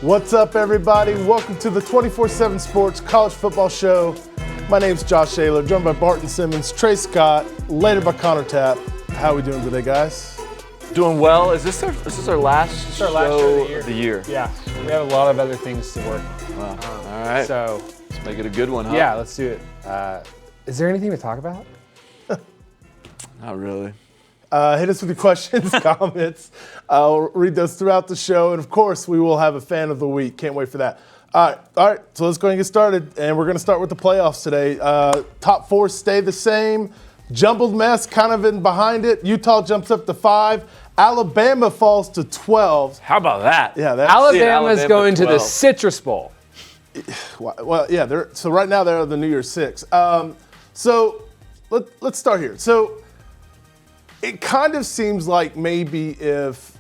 What's up, everybody? Welcome to the 247 Sports College Football Show. My name's Josh Shaler, joined by Barton Simmons, Trey Scott, later by Connor Tapp. How are we doing today, guys? Doing well. Is this our last show of the year? Yeah, we have a lot of other things to work on. Wow. All right. So let's make it a good one, huh? Yeah, let's do it. Is there anything to talk about? Not really. Hit us with your questions, comments. I'll read those throughout the show. And, of course, we will have a fan of the week. Can't wait for that. All right. So let's go ahead and get started. And we're going to start with the playoffs today. Top four stay the same. Jumbled mess kind of in behind it. Utah jumps up to 5. Alabama falls to 12. How about that? Yeah, Alabama's going to the Citrus Bowl. Well, yeah. So right now they're the New Year's Six. So let's start here. So it kind of seems like maybe if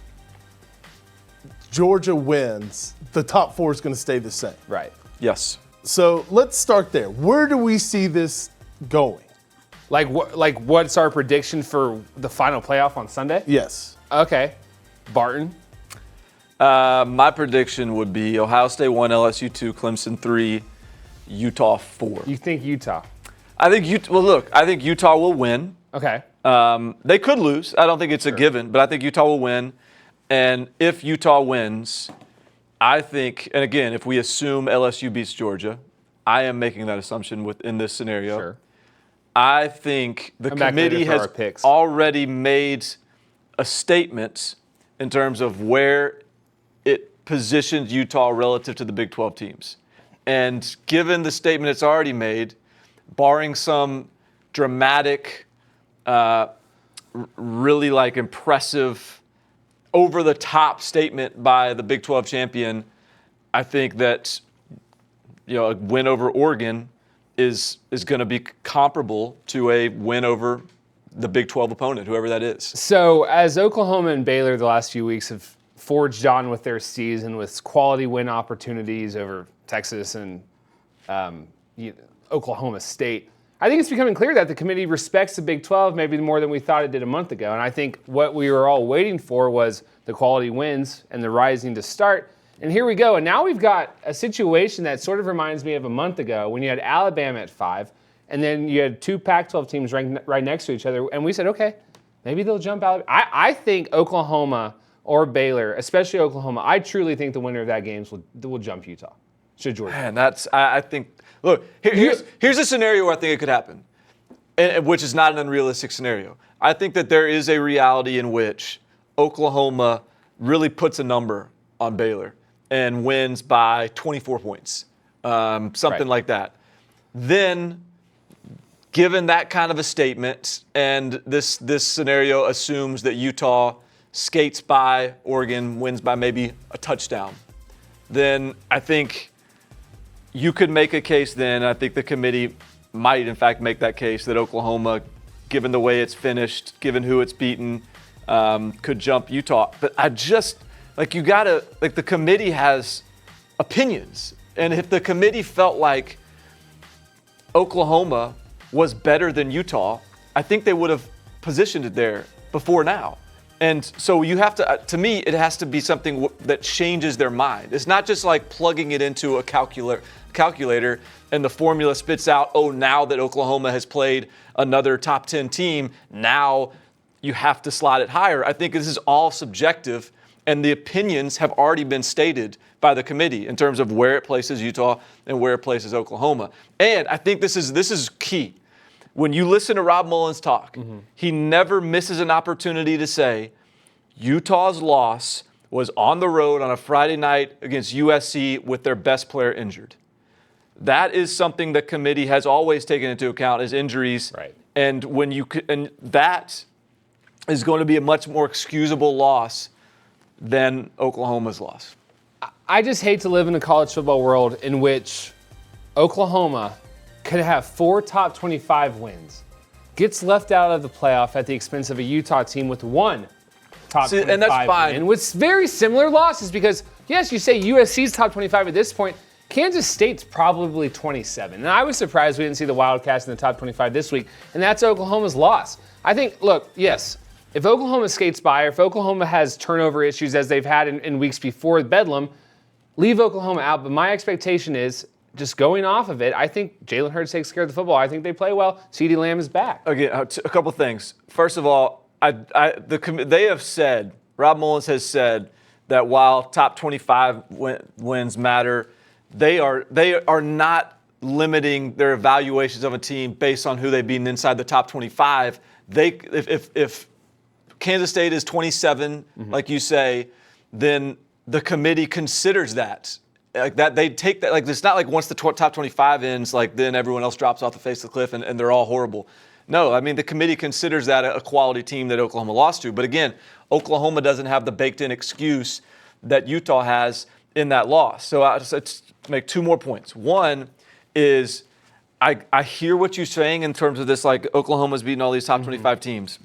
Georgia wins, the top four is going to stay the same. Right. Yes. So let's start there. Where do we see this going? Like what's our prediction for the final playoff on Sunday? Yes. Okay. Barton? My prediction would be Ohio State 1, LSU 2, Clemson 3, Utah 4. You think Utah? I think Utah will win. Okay. They could lose. I don't think it's a given, but I think Utah will win. And if Utah wins, I think, and again, if we assume LSU beats Georgia, I am making that assumption within this scenario. Sure. I think the committee has already made a statement in terms of where it positions Utah relative to the Big 12 teams. And given the statement it's already made, barring some dramatic, really impressive, over-the-top statement by the Big 12 champion, I think that a win over Oregon is going to be comparable to a win over the Big 12 opponent, whoever that is. So as Oklahoma and Baylor the last few weeks have forged on with their season with quality win opportunities over Texas and Oklahoma State, I think it's becoming clear that the committee respects the Big 12 maybe more than we thought it did a month ago. And I think what we were all waiting for was the quality wins and the rising to start. And here we go. And now we've got a situation that sort of reminds me of a month ago when you had Alabama at 5, and then you had two Pac-12 teams right next to each other. And we said, okay, maybe they'll jump out. I think Oklahoma or Baylor, especially Oklahoma, I truly think the winner of that game will jump Utah. Should Georgia? Man, I think. Look, here's a scenario where I think it could happen, which is not an unrealistic scenario. I think that there is a reality in which Oklahoma really puts a number on Baylor and wins by 24 points, something like that. Then, given that kind of a statement, and this scenario assumes that Utah skates by Oregon, wins by maybe a touchdown, then I think you could make a case then, I think the committee might in fact make that case that Oklahoma, given the way it's finished, given who it's beaten, could jump Utah. But the committee has opinions. And if the committee felt like Oklahoma was better than Utah, I think they would have positioned it there before now. And so you have to me, it has to be something that changes their mind. It's not just like plugging it into a calculator and the formula spits out, now that Oklahoma has played another top 10 team, now you have to slot it higher. I think this is all subjective, and the opinions have already been stated by the committee in terms of where it places Utah and where it places Oklahoma. And I think this is key. When you listen to Rob Mullins talk, he never misses an opportunity to say Utah's loss was on the road on a Friday night against USC with their best player injured. That is something the committee has always taken into account as injuries. Right. And that is going to be a much more excusable loss than Oklahoma's loss. I just hate to live in a college football world in which Oklahoma could have 4 top 25 wins, gets left out of the playoff at the expense of a Utah team with 1 top 25 and that's fine. win, with very similar losses because, yes, you say USC's top 25 at this point. Kansas State's probably 27. And I was surprised we didn't see the Wildcats in the top 25 this week, and that's Oklahoma's loss. I think, look, yes, if Oklahoma skates by or if Oklahoma has turnover issues as they've had in weeks before Bedlam, leave Oklahoma out, but my expectation is, just going off of it, I think Jalen Hurts takes care of the football. I think they play well. CeeDee Lamb is back. Again, a couple things. First of all, they have said, Rob Mullins has said that while top 25 wins matter, they are not limiting their evaluations of a team based on who they've beaten inside the top 25. If Kansas State is 27, like you say, then the committee considers that. Like that, they take that. Like it's not like once the top 25 ends, like then everyone else drops off the face of the cliff and they're all horrible. No, I mean the committee considers that a quality team that Oklahoma lost to. But again, Oklahoma doesn't have the baked-in excuse that Utah has in that loss. So let's make two more points. One is I hear what you're saying in terms of this, like Oklahoma's beating all these top 25 teams.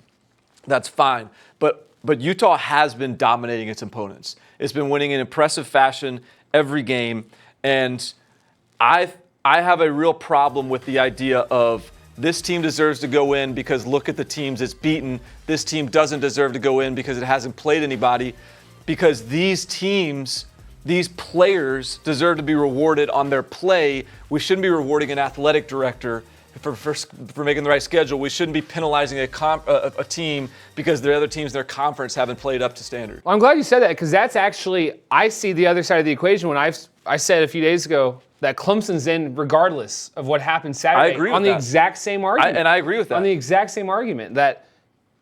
That's fine, but Utah has been dominating its opponents. It's been winning in impressive fashion every game, and I have a real problem with the idea of this team deserves to go in because look at the teams it's beaten. This team doesn't deserve to go in because it hasn't played anybody, because these teams, these players deserve to be rewarded on their play. We shouldn't be rewarding an athletic director for making the right schedule. We shouldn't be penalizing a team because the other teams in their conference haven't played up to standard. Well, I'm glad you said that, because that's actually, I see the other side of the equation when I said a few days ago that Clemson's in regardless of what happened Saturday. I agree with on the exact same argument. And I agree with that. On the exact same argument that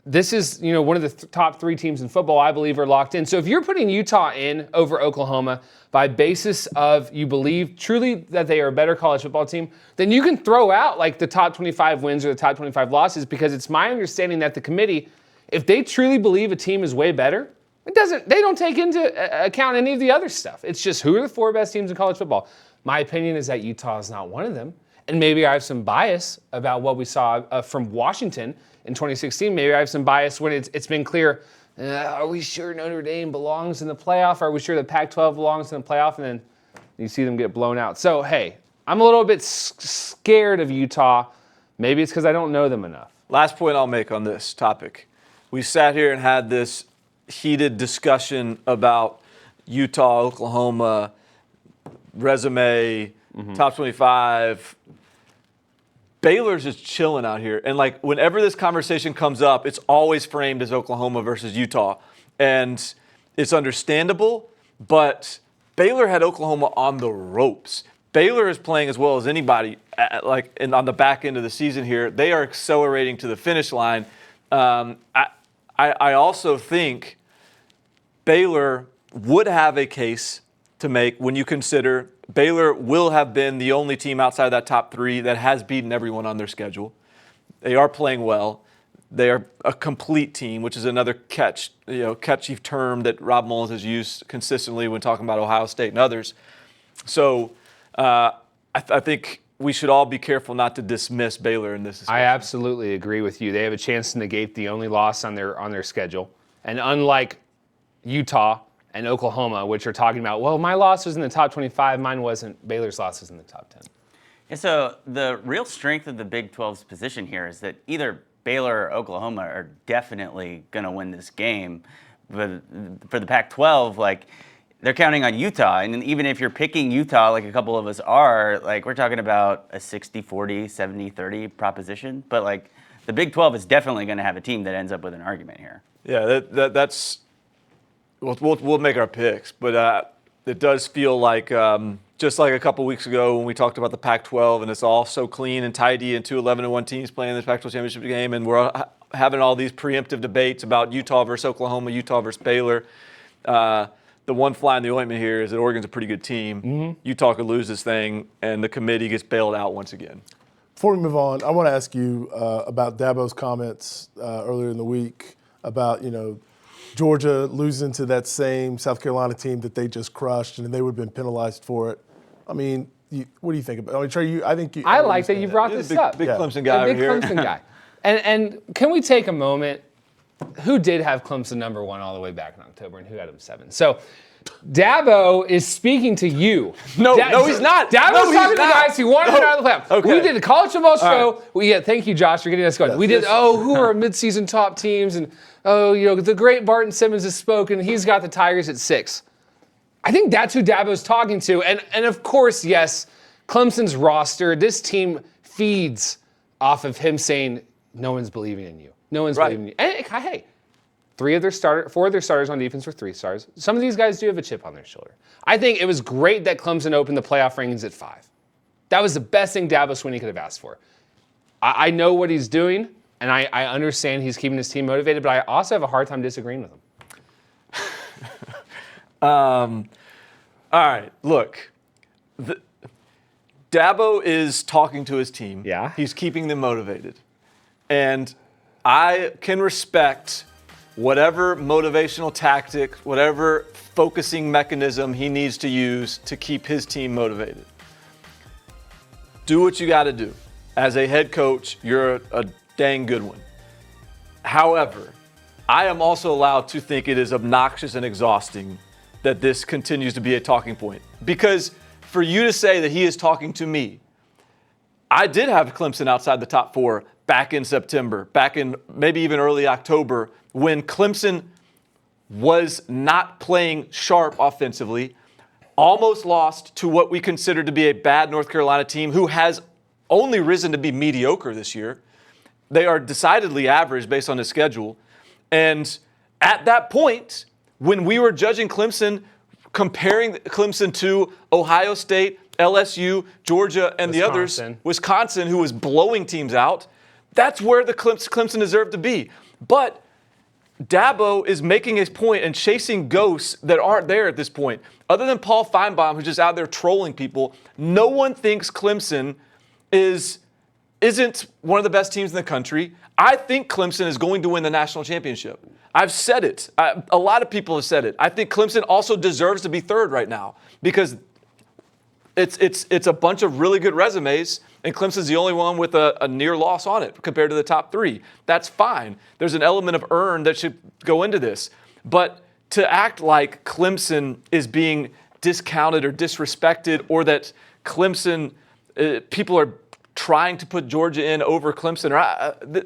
this is, one of the top three teams in football, I believe, are locked in. So if you're putting Utah in over Oklahoma by basis of you believe truly that they are a better college football team, then you can throw out like the top 25 wins or the top 25 losses, because it's my understanding that the committee, if they truly believe a team is way better, they don't take into account any of the other stuff. It's just who are the four best teams in college football. My opinion is that Utah is not one of them. And maybe I have some bias about what we saw from Washington in 2016. Maybe I have some bias when it's been clear, are we sure Notre Dame belongs in the playoff? Are we sure the Pac-12 belongs in the playoff? And then you see them get blown out. So, hey, I'm a little bit scared of Utah. Maybe it's because I don't know them enough. Last point I'll make on this topic. We sat here and had this heated discussion about Utah, Oklahoma, resume, top 25. Baylor's just chilling out here. And like whenever this conversation comes up, it's always framed as Oklahoma versus Utah. And it's understandable, but Baylor had Oklahoma on the ropes. Baylor is playing as well as anybody on the back end of the season here. They are accelerating to the finish line. I also think Baylor would have a case to make when you consider Baylor will have been the only team outside of that top three that has beaten everyone on their schedule. They are playing well. They are a complete team, which is another catchy term that Rob Mullins has used consistently when talking about Ohio State and others. So I think we should all be careful not to dismiss Baylor in this discussion. I absolutely agree with you. They have a chance to negate the only loss on their schedule. And unlike Utah and Oklahoma, which are talking about, well, my loss was in the top 25, mine wasn't. Baylor's loss was in the top 10. Yeah, so the real strength of the Big 12's position here is that either Baylor or Oklahoma are definitely going to win this game. But for the Pac-12, like, they're counting on Utah. And even if you're picking Utah, like a couple of us are, like, we're talking about a 60-40, 70-30 proposition. But, like, the Big 12 is definitely going to have a team that ends up with an argument here. Yeah, that's... We'll make our picks, but it does feel like just like a couple weeks ago when we talked about the Pac-12 and it's all so clean and tidy and two 11-1 teams playing the Pac-12 championship game, and we're having all these preemptive debates about Utah versus Oklahoma, Utah versus Baylor. The one fly in the ointment here is that Oregon's a pretty good team. Utah could lose this thing, and the committee gets bailed out once again. Before we move on, I want to ask you about Dabo's comments earlier in the week about, Georgia losing to that same South Carolina team that they just crushed, and they would have been penalized for it. I mean, what do you think about it? I mean, Trey, I like that you brought this up. Big Clemson guy over here. Big Clemson guy. And can we take a moment? Who did have Clemson number one all the way back in October, and who had them 7? So Dabo is speaking to you. No, he's not. Dabo's talking to the guys who wanted to out of the playoff. Okay. We did the college football show. Thank you, Josh, for getting us going. We did, who are midseason top teams, and the great Barton Simmons has spoken. He's got the Tigers at 6. I think that's who Dabo's talking to. And of course, yes, Clemson's roster, this team feeds off of him saying, no one's believing in you. No one's believing in you. And hey, 4 of their starters on defense were 3 stars. Some of these guys do have a chip on their shoulder. I think it was great that Clemson opened the playoff rankings at 5. That was the best thing Dabo Swinney could have asked for. I know what he's doing, and I understand he's keeping his team motivated, but I also have a hard time disagreeing with him. All right, look. Dabo is talking to his team. Yeah. He's keeping them motivated. And I can respect whatever motivational tactic, whatever focusing mechanism he needs to use to keep his team motivated. Do what you got to do. As a head coach, you're a dang good one. However, I am also allowed to think it is obnoxious and exhausting that this continues to be a talking point. Because for you to say that he is talking to me, I did have Clemson outside the top 4 back in September, back in maybe even early October, when Clemson was not playing sharp offensively, almost lost to what we consider to be a bad North Carolina team who has only risen to be mediocre this year. They are decidedly average based on the schedule. And at that point, when we were judging Clemson, comparing Clemson to Ohio State, LSU, Georgia, and the others, Wisconsin, who was blowing teams out, that's where the Clemson deserved to be. But Dabo is making his point and chasing ghosts that aren't there at this point. Other than Paul Feinbaum, who's just out there trolling people, no one thinks Clemson isn't one of the best teams in the country. I think Clemson is going to win the national championship. I've said it. A lot of people have said it. I think Clemson also deserves to be 3rd right now because it's a bunch of really good resumes, and Clemson's the only one with a near loss on it compared to the top 3. That's fine. There's an element of earn that should go into this. But to act like Clemson is being discounted or disrespected, or that Clemson, people are trying to put Georgia in over Clemson,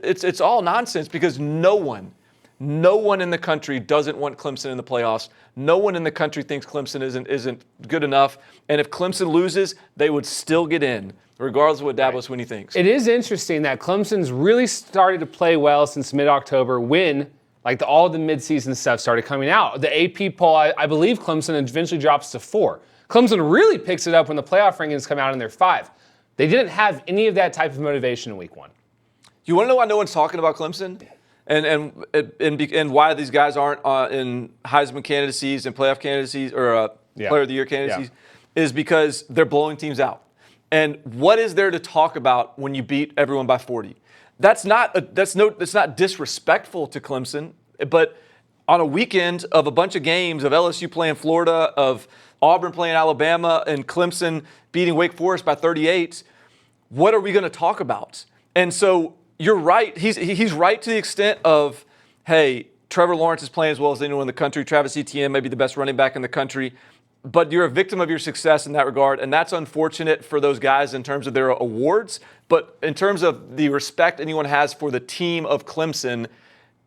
it's all nonsense because no one in the country doesn't want Clemson in the playoffs. No one in the country thinks Clemson isn't good enough. And if Clemson loses, they would still get in, regardless of what Dabo Swinney thinks. It is interesting that Clemson's really started to play well since mid-October when all the midseason stuff started coming out. The AP poll, I believe Clemson eventually drops to 4. Clemson really picks it up when the playoff rankings come out and they're 5. They didn't have any of that type of motivation in week 1. You want to know why no one's talking about Clemson? And why these guys aren't in Heisman candidacies and playoff candidacies or Player of the Year candidacies is because they're blowing teams out. And what is there to talk about when you beat everyone by 40? That's not disrespectful to Clemson, but on a weekend of a bunch of games of LSU playing Florida, of Auburn playing Alabama, and Clemson beating Wake Forest by 38, what are we going to talk about? And so you're right. He's right to the extent of, hey, Trevor Lawrence is playing as well as anyone in the country. Travis Etienne may be the best running back in the country. But you're a victim of your success in that regard, and that's unfortunate for those guys in terms of their awards. But in terms of the respect anyone has for the team of Clemson,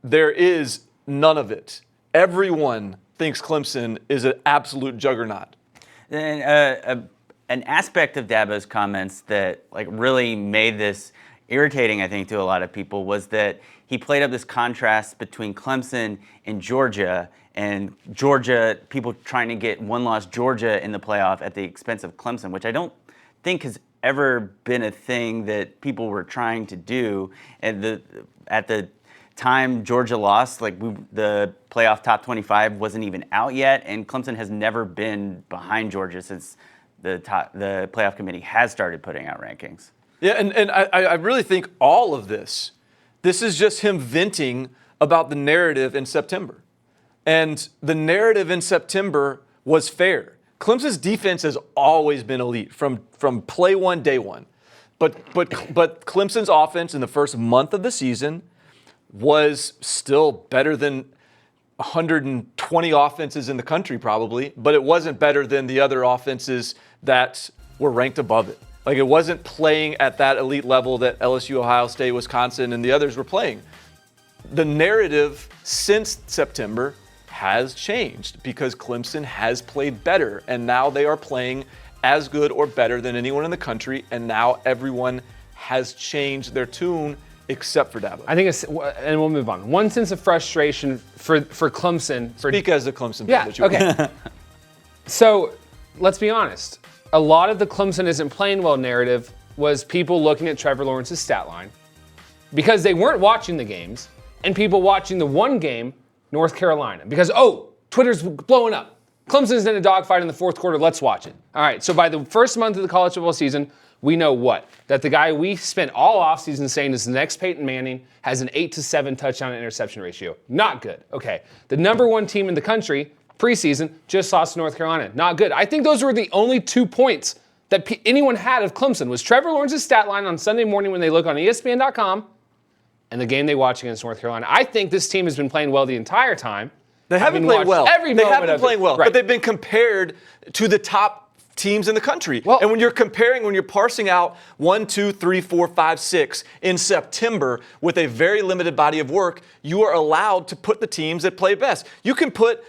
there is none of it. Everyone thinks Clemson is an absolute juggernaut. And an aspect of Dabo's comments that really made this irritating, I think, to a lot of people was that he played up this contrast between Clemson and Georgia, and Georgia, people trying to get one-loss Georgia in the playoff at the expense of Clemson, which I don't think has ever been a thing that people were trying to do. And at the time Georgia lost, the playoff top 25 wasn't even out yet, and Clemson has never been behind Georgia since the playoff committee has started putting out rankings. Yeah, and I really think all of this is just him venting about the narrative in September. And the narrative in September was fair. Clemson's defense has always been elite from play one, day one. But Clemson's offense in the first month of the season was still better than 120 offenses in the country probably, but it wasn't better than the other offenses that were ranked above it. It wasn't playing at that elite level that LSU, Ohio State, Wisconsin, and the others were playing. The narrative since September has changed because Clemson has played better, and now they are playing as good or better than anyone in the country, and now everyone has changed their tune except for Dabo. I think it's, and we'll move on. One sense of frustration for Clemson. Speak as a Clemson fan. Yeah, that you okay. So let's be honest. A lot of the Clemson isn't playing well narrative was people looking at Trevor Lawrence's stat line because they weren't watching the games, and people watching the one game, North Carolina, because, Twitter's blowing up. Clemson's in a dogfight in the fourth quarter. Let's watch it. All right, so by the first month of the college football season, we know what? That the guy we spent all offseason saying is the next Peyton Manning has an 8-7 touchdown to interception ratio. Not good. Okay. The number one team in the country, preseason, just lost to North Carolina. Not good. I think those were the only 2 points that anyone had of Clemson was Trevor Lawrence's stat line on Sunday morning when they look on ESPN.com and the game they watch against North Carolina. I think this team has been playing well the entire time. They haven't played well. They haven't been playing well, right. but they've been compared to the top teams in the country. Well, and when you're parsing out 1, 2, 3, 4, 5, 6 in September with a very limited body of work, you are allowed to put the teams that play best. You can put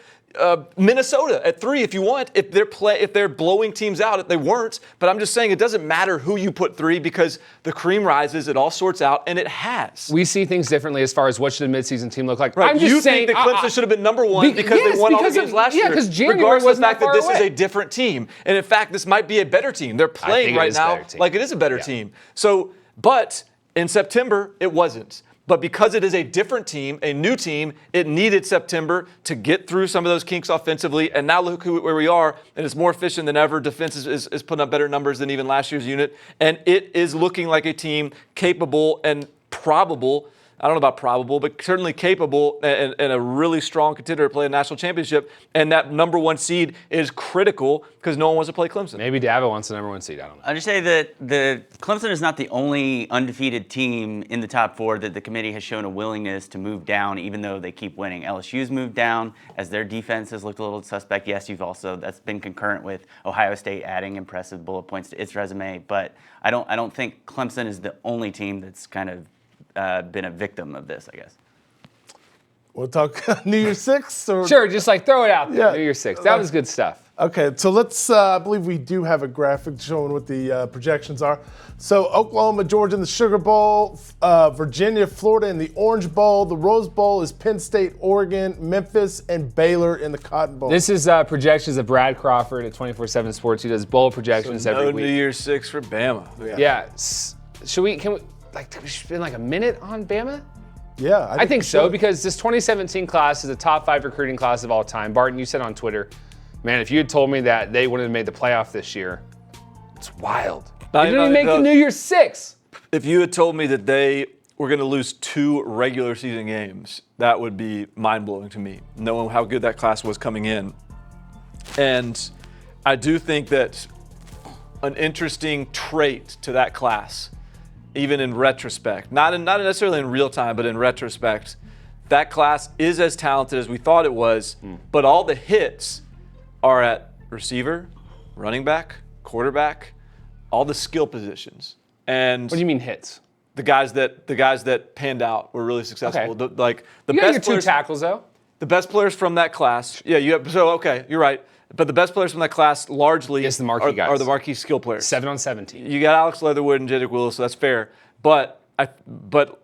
Minnesota at 3 if you want, if they're blowing teams out. They weren't, but I'm just saying it doesn't matter who you put 3 because the cream rises, it all sorts out, and it has. We see things differently as far as what should a midseason team look like. Right. I'm just you saying think that Clemson should have been number 1 because they won all the games last year. Yeah, because January regardless wasn't of the fact that this away. is a different team. And in fact, this might be a better team. They're playing right now like it is a better team. So, but in September, it wasn't. But because it is a different team, a new team, it needed September to get through some of those kinks offensively. And now look where we are, and it's more efficient than ever. Defense is putting up better numbers than even last year's unit. And it is looking like a team capable and probable, I don't know about probable, but certainly capable and a really strong contender to play a national championship. And that number 1 seed is critical because no one wants to play Clemson. Maybe Dabo wants the number 1 seed. I don't know. I'll just say that the Clemson is not the only undefeated team in the top 4 that the committee has shown a willingness to move down, even though they keep winning. LSU's moved down as their defense has looked a little suspect. Yes, that's been concurrent with Ohio State adding impressive bullet points to its resume. But I don't think Clemson is the only team that's kind of been a victim of this, I guess. We'll talk New Year's 6? Or? Sure, just like throw it out there. Yeah. New Year's 6. That was good stuff. Okay, so let's, I believe we do have a graphic showing what the projections are. So Oklahoma, Georgia in the Sugar Bowl, Virginia, Florida in the Orange Bowl. The Rose Bowl is Penn State, Oregon, Memphis, and Baylor in the Cotton Bowl. This is projections of Brad Crawford at 247 Sports. He does bowl projections every week. No New Year's 6 for Bama. Yeah. Can we spend like a minute on Bama? Yeah, I think so, because this 2017 class is a top 5 recruiting class of all time. Barton, you said on Twitter, man, if you had told me that they wouldn't have made the playoff this year, it's wild. They didn't even make the New Year's 6. If you had told me that they were going to lose 2 regular season games, that would be mind-blowing to me, knowing how good that class was coming in. And I do think that an interesting trait to that class, even in retrospect, not necessarily in real time, but in retrospect, that class is as talented as we thought it was, but all the hits are at receiver, running back, quarterback, all the skill positions. And What do you mean hits? the guys that panned out were really successful. Okay. The You got best your 2 players, tackles, though. the best players from that class. Yeah, you're right. But the best players from that class largely It's the marquee guys. are the marquee skill players. 7 on 17. You got Alex Leatherwood and Jedrick Willis, so that's fair. But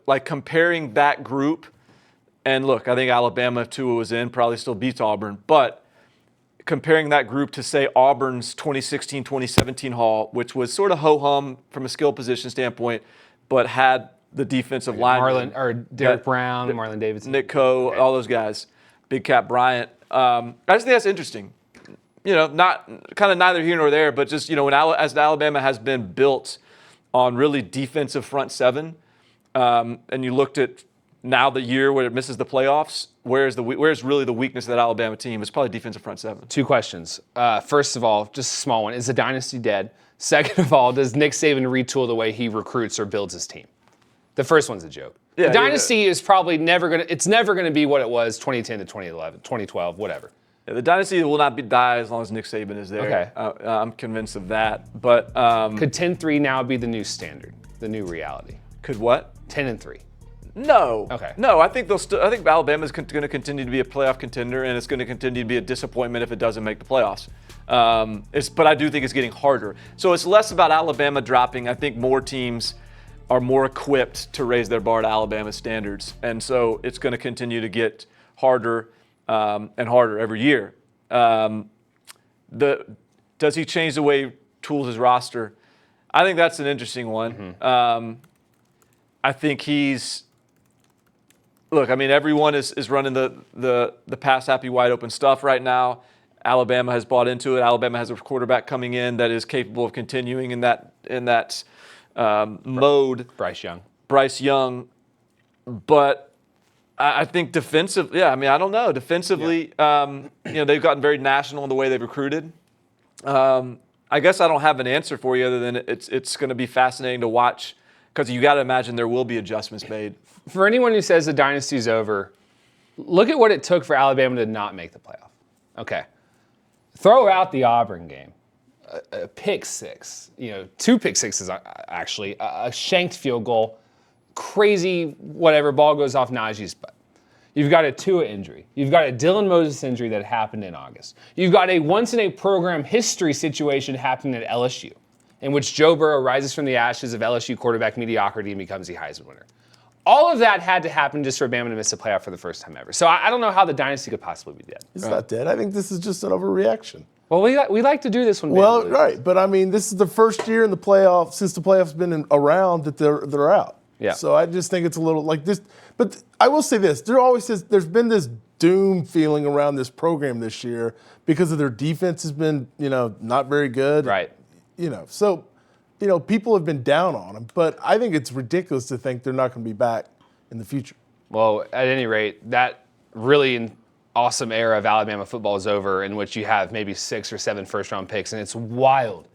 like comparing that group, and look, I think Alabama, if Tua was in, probably still beats Auburn. But comparing that group to, say, Auburn's 2016-2017 haul, which was sort of ho-hum from a skill position standpoint, but had the defensive line. Derek Brown, Marlon Davidson. Nick Coe, all those guys. Big Cat Bryant. I just think that's interesting. Not kind of neither here nor there, but just, as Alabama has been built on really defensive front 7, and you looked at now the year where it misses the playoffs, where's really the weakness of that Alabama team? It's probably defensive front 7. 2 questions. First of all, just a small one. Is the dynasty dead? Second of all, does Nick Saban retool the way he recruits or builds his team? The first one's a joke. Yeah, the dynasty is probably never going to be what it was 2010 to 2011, 2012, whatever. Yeah, the dynasty will not die as long as Nick Saban is there. Okay. I'm convinced of that. But could 10-3 now be the new standard, the new reality? Could what? 10-3. No. Okay. No, I think I think Alabama's going to continue to be a playoff contender, and it's going to continue to be a disappointment if it doesn't make the playoffs. But I do think it's getting harder. So it's less about Alabama dropping. I think more teams are more equipped to raise their bar to Alabama standards, and so it's going to continue to get harder and harder every year. Does he change the way he tools his roster? I think that's an interesting one. I think everyone is running the pass happy wide open stuff right now. Alabama has bought into it. Alabama has a quarterback coming in that is capable of continuing in that mode. Bryce Young. But I think defensively, I don't know. Defensively, they've gotten very national in the way they've recruited. I guess I don't have an answer for you other than it's going to be fascinating to watch because you got to imagine there will be adjustments made. For anyone who says the dynasty's over, look at what it took for Alabama to not make the playoff. Okay. Throw out the Auburn game. A pick six, 2 pick sixes actually, a shanked field goal, crazy whatever, ball goes off Najee's butt. You've got a Tua injury. You've got a Dylan Moses injury that happened in August. You've got a once-in-a-program history situation happening at LSU, in which Joe Burrow rises from the ashes of LSU quarterback mediocrity and becomes the Heisman winner. All of that had to happen just for Bama to miss a playoff for the first time ever. So I don't know how the dynasty could possibly be dead. It's not dead. I think this is just an overreaction. Well, we like to do this when Well, Bama loses. right, but this is the first year in the playoffs since the playoffs been around that they're out. Yeah. So I just think it's a little like this. But I will say this: there's been this doom feeling around this program this year because of their defense has been not very good. Right. So people have been down on them, but I think it's ridiculous to think they're not going to be back in the future. Well, at any rate, that really awesome era of Alabama football is over, in which you have maybe 6 or 7 first-round picks, and it's wild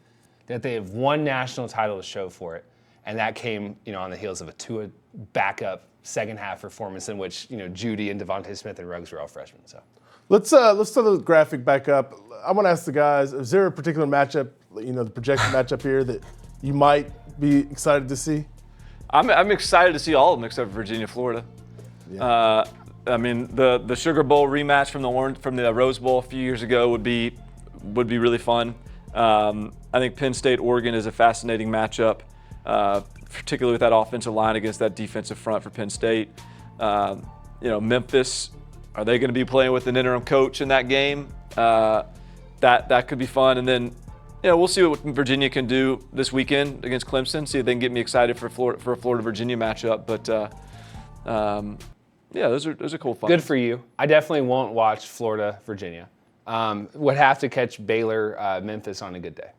that they have one national title to show for it, and that came, on the heels of a Tua backup second-half performance in which, Judy and Devontae Smith and Ruggs were all freshmen. So let's throw the graphic back up. I want to ask the guys: is there a particular matchup, the projected matchup here that you might be excited to see? I'm excited to see all of them except for Virginia, Florida. Yeah. The Sugar Bowl rematch from the Rose Bowl a few years ago would be really fun. I think Penn State, Oregon is a fascinating matchup, particularly with that offensive line against that defensive front for Penn State. Memphis, are they going to be playing with an interim coach in that game? That could be fun. And then, we'll see what Virginia can do this weekend against Clemson. See if they can get me excited for a Florida-Virginia matchup. But those are cool fun. Good for you. I definitely won't watch Florida, Virginia. Would have to catch Baylor, Memphis on a good day.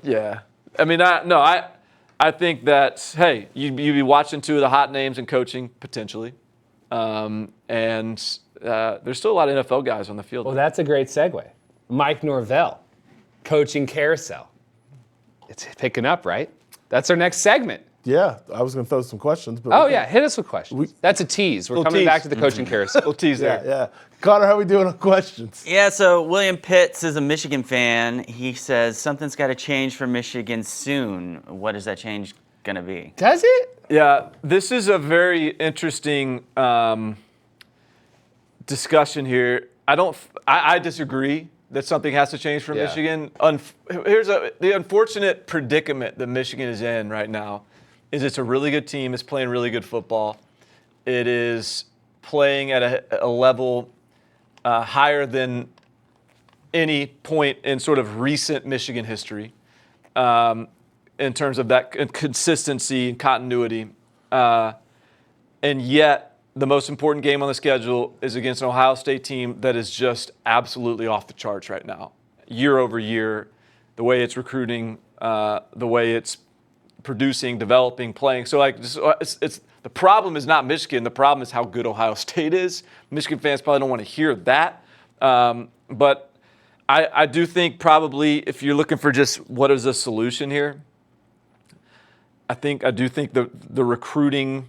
Yeah. I think that, hey, you'd be watching 2 of the hot names in coaching, potentially. There's still a lot of NFL guys on the field. Well, that's a great segue. Mike Norvell, coaching carousel. It's picking up, right? That's our next segment. Yeah, I was going to throw some questions. But hit us with questions. That's a tease. We're coming back to the coaching carousel. We'll tease there. Yeah. Connor, how are we doing on questions? Yeah, so William Pitts is a Michigan fan. He says something's got to change for Michigan soon. What is that change going to be? Does it? Yeah, this is a very interesting discussion here. I disagree that something has to change for Michigan. Here's the unfortunate predicament that Michigan is in right now. It's a really good team. It's playing really good football. It is playing at a level higher than any point in sort of recent Michigan history in terms of that consistency and continuity. And yet, the most important game on the schedule is against an Ohio State team that is just absolutely off the charts right now. Year over year, the way it's recruiting, the way it's producing, developing, playing. So it's the problem is not Michigan. The problem is how good Ohio State is. Michigan fans probably don't want to hear that. But I do think probably if you're looking for just what is the solution here, I do think the recruiting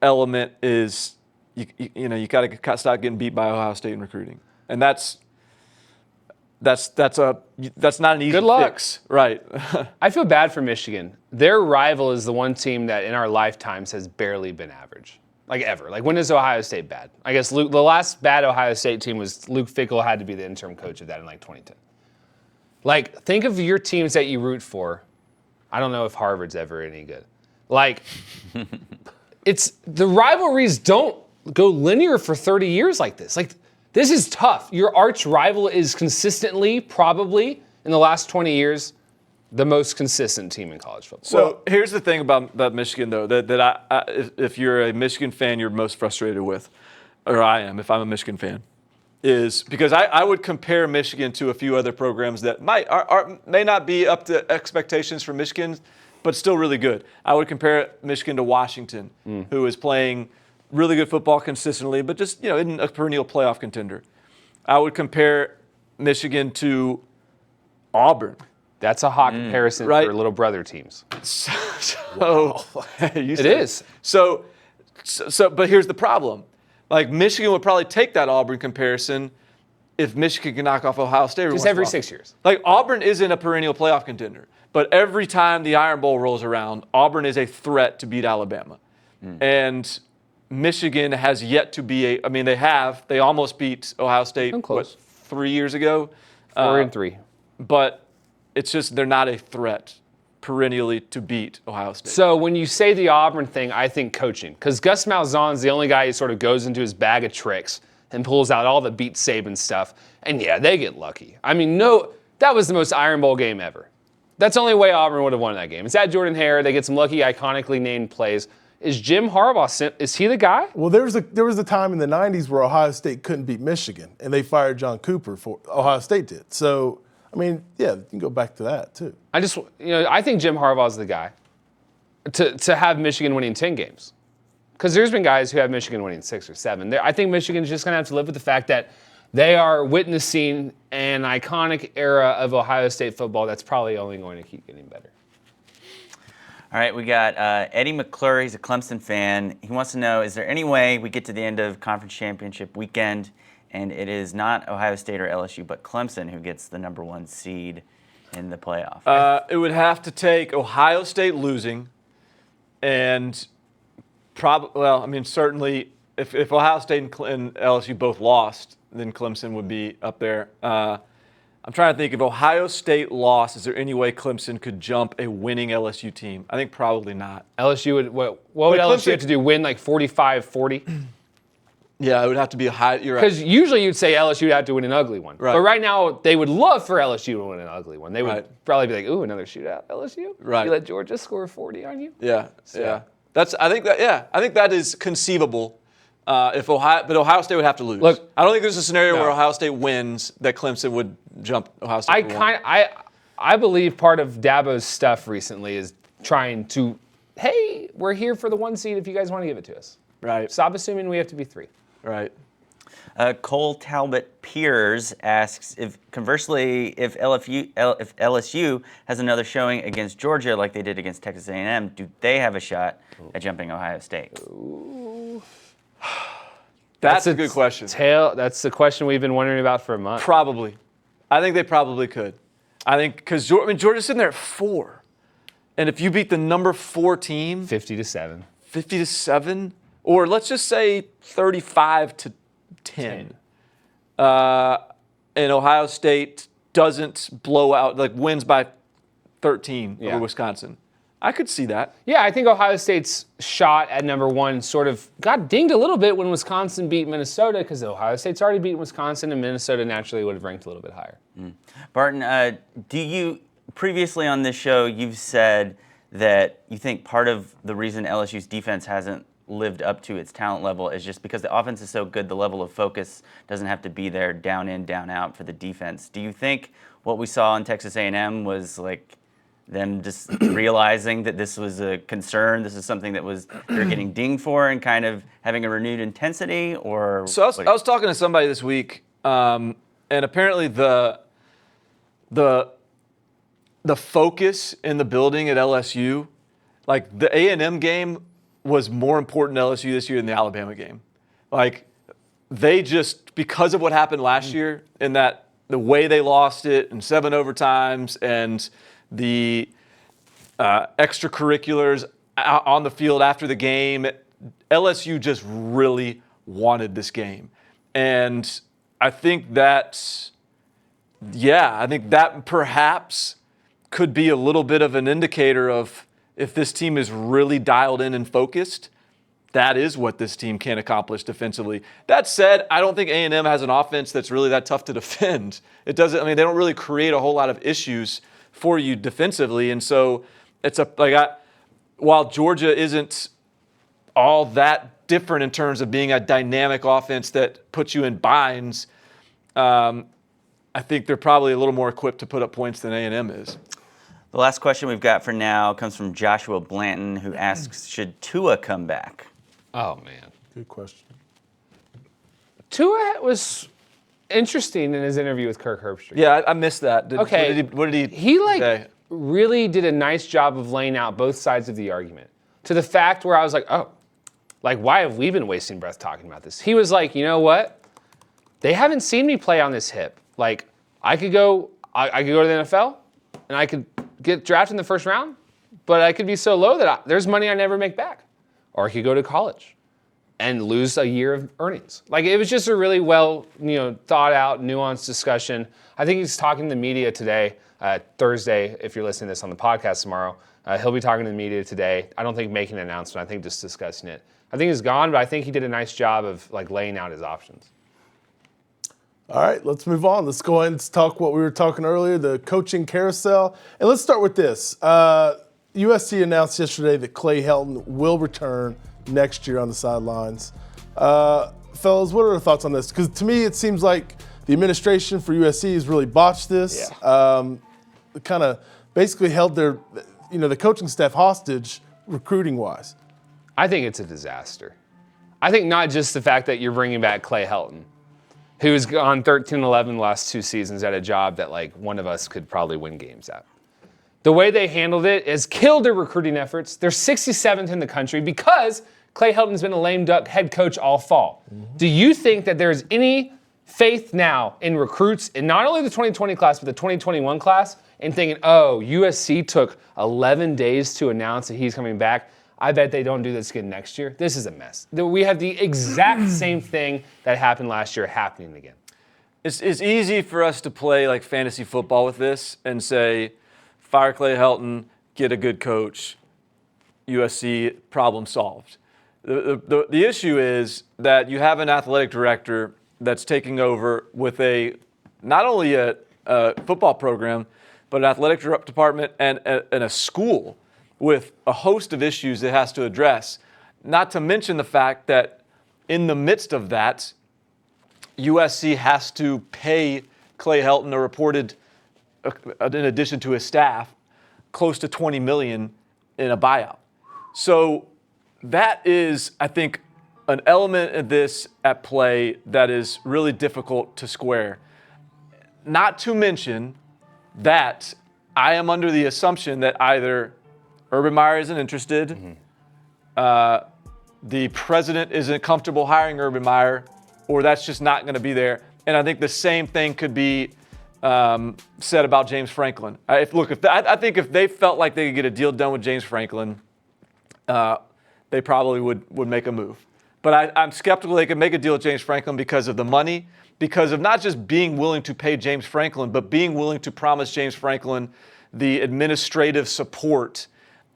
element is you got to stop getting beat by Ohio State in recruiting, and that's that's not an easy Good luck. fix. Right. I feel bad for Michigan. Their rival is the one team that in our lifetimes has barely been average. Like ever. Like when is Ohio State bad? I guess the last bad Ohio State team was Luke Fickell had to be the interim coach of that in like 2010. Like think of your teams that you root for. I don't know if Harvard's ever any good. Like it's the rivalries don't go linear for 30 years like this. Like this is tough. Your arch rival is consistently, probably in the last 20 years, the most consistent team in college football. So here's the thing about Michigan, though, that if you're a Michigan fan, you're most frustrated with, or I am, if I'm a Michigan fan, is because I would compare Michigan to a few other programs that may not be up to expectations for Michigan, but still really good. I would compare Michigan to Washington, who is playing really good football consistently, but just isn't a perennial playoff contender. I would compare Michigan to Auburn. That's a hot comparison right. for little brother teams. It is. So, but here's the problem. Like Michigan would probably take that Auburn comparison if Michigan can knock off Ohio State. Just every 6 years. Like Auburn isn't a perennial playoff contender, but every time the Iron Bowl rolls around, Auburn is a threat to beat Alabama. And Michigan has yet to be they almost beat Ohio State, 3 years ago? 4-3. But it's just they're not a threat perennially to beat Ohio State. So when you say the Auburn thing, I think coaching. Because Gus Malzahn's the only guy who sort of goes into his bag of tricks and pulls out all the beat Saban stuff. And yeah, they get lucky. I mean, that was the most Iron Bowl game ever. That's the only way Auburn would have won that game. It's at Jordan-Hare. They get some lucky, iconically named plays. Is Jim Harbaugh, is he the guy? Well, there was a time in the 90s where Ohio State couldn't beat Michigan, and they fired John Cooper for Ohio State did. So, I mean, yeah, you can go back to that, too. I think Jim Harbaugh's the guy to have Michigan winning 10 games. Because there's been guys who have Michigan winning 6 or 7. I think Michigan's just going to have to live with the fact that they are witnessing an iconic era of Ohio State football that's probably only going to keep getting better. All right, we got Eddie McClure. He's a Clemson fan. He wants to know, is there any way we get to the end of conference championship weekend and it is not Ohio State or LSU, but Clemson who gets the number 1 seed in the playoff? It would have to take Ohio State losing and certainly if Ohio State and LSU both lost, then Clemson would be up there. I'm trying to think, if Ohio State lost, is there any way Clemson could jump a winning LSU team? I think probably not. LSU would, what would LSU have to do, win like 45-40? Yeah, it would have to be a high, you're right. Because usually you'd say LSU would have to win an ugly one. Right. But right now, they would love for LSU to win an ugly one. They would probably be like, ooh, another shootout, LSU? Right. You let Georgia score 40 on you? Yeah. I think that is conceivable. But Ohio State would have to lose. Look, I don't think there's a scenario where Ohio State wins that Clemson would jump Ohio State. I believe part of Dabo's stuff recently is trying to, hey, we're here for the 1 seed if you guys want to give it to us. Right. Stop assuming we have to be 3. Right. Cole Talbot Piers asks, if LSU has another showing against Georgia like they did against Texas A&M, do they have a shot at jumping Ohio State? Ooh. That's a good question. That's the question we've been wondering about for a month. Probably. I think they probably could. I think because Georgia's sitting there at 4. And if you beat the number 4 team. 50-7. 50-7? Or let's just say 35-10. And Ohio State doesn't blow out, like wins by 13 over Wisconsin. I could see that. Yeah, I think Ohio State's shot at number 1 sort of got dinged a little bit when Wisconsin beat Minnesota because Ohio State's already beaten Wisconsin and Minnesota naturally would have ranked a little bit higher. Barton, previously on this show, you've said that you think part of the reason LSU's defense hasn't lived up to its talent level is just because the offense is so good, the level of focus doesn't have to be there down in, down out for the defense. Do you think what we saw in Texas A&M was like them just realizing that this was a concern, this is something that they're getting dinged for and kind of having a renewed intensity? Or so I was talking to somebody this week, and apparently the focus in the building at LSU, like the A&M game was more important to LSU this year than the Alabama game. Like they just, because of what happened last year in that the way they lost it in 7 overtimes and the extracurriculars out on the field after the game, LSU just really wanted this game. And I think that perhaps could be a little bit of an indicator of if this team is really dialed in and focused, that is what this team can accomplish defensively. That said, I don't think A&M has an offense that's really that tough to defend. They don't really create a whole lot of issues for you defensively. And so while Georgia isn't all that different in terms of being a dynamic offense that puts you in binds, I think they're probably a little more equipped to put up points than A&M is. The last question we've got for now comes from Joshua Blanton, who asks, should Tua come back? Oh, man. Good question. Tua was interesting in his interview with Kirk Herbstreit. Yeah, I missed that. Okay. What did he He say? really did a nice job of laying out both sides of the argument. To the fact where I was like, oh, like, why have we been wasting breath talking about this? He was like, you know what? They haven't seen me play on this hip. Like, I could go to the NFL and I could get drafted in the first round, but I could be so low that there's money I never make back. Or I could go to college and lose a year of earnings. Like, it was just a really well, thought out, nuanced discussion. I think he's talking to the media today, Thursday, if you're listening to this on the podcast tomorrow. He'll be talking to the media today. I don't think making an announcement. I think just discussing it. I think he's gone, but I think he did a nice job of laying out his options. All right, let's move on. Let's go ahead and talk what we were talking earlier, the coaching carousel. And let's start with this. USC announced yesterday that Clay Helton will return next year on the sidelines. Fellas, what are your thoughts on this? Because to me, it seems like the administration for USC has really botched this. Yeah. Kind of basically held their, the coaching staff hostage recruiting-wise. I think it's a disaster. I think not just the fact that you're bringing back Clay Helton, who's gone 13-11 the last 2 seasons at a job that one of us could probably win games at. The way they handled it has killed their recruiting efforts. They're 67th in the country because Clay Helton's been a lame duck head coach all fall. Mm-hmm. Do you think that there's any faith now in recruits in not only the 2020 class, but the 2021 class, and thinking, oh, USC took 11 days to announce that he's coming back? I bet they don't do this again next year. This is a mess. We have the exact same thing that happened last year happening again. It's easy for us to play fantasy football with this and say, fire Clay Helton, get a good coach, USC, problem solved. The issue is that you have an athletic director that's taking over with not only a football program, but an athletic department and a school with a host of issues it has to address. Not to mention the fact that in the midst of that, USC has to pay Clay Helton a reported, in addition to his staff, close to $20 million in a buyout. So that is, I think, an element of this at play that is really difficult to square. Not to mention that I am under the assumption that either Urban Meyer isn't interested, the president isn't comfortable hiring Urban Meyer, or that's just not going to be there. And I think the same thing could be said about James Franklin. I think if they felt like they could get a deal done with James Franklin, they probably would make a move. But I'm skeptical they could make a deal with James Franklin because of the money, because of not just being willing to pay James Franklin, but being willing to promise James Franklin the administrative support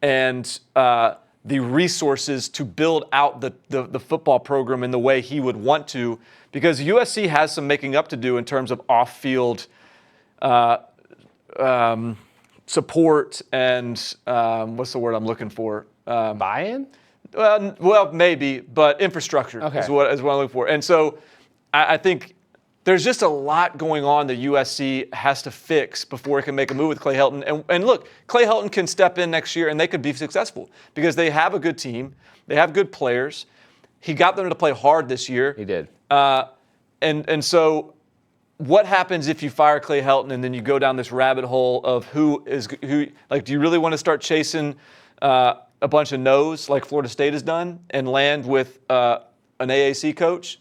and the resources to build out the football program in the way he would want to, because USC has some making up to do in terms of off-field support and what's the word I'm looking for? Buy-in? Well, maybe, but infrastructure is what I'm looking for. And so I think there's just a lot going on that USC has to fix before it can make a move with Clay Helton. And look, Clay Helton can step in next year and they could be successful because they have a good team. They have good players. He got them to play hard this year. He did. And so what happens if you fire Clay Helton and then you go down this rabbit hole of who? Like, do you really want to start chasing a bunch of no's like Florida State has done and land with an AAC coach?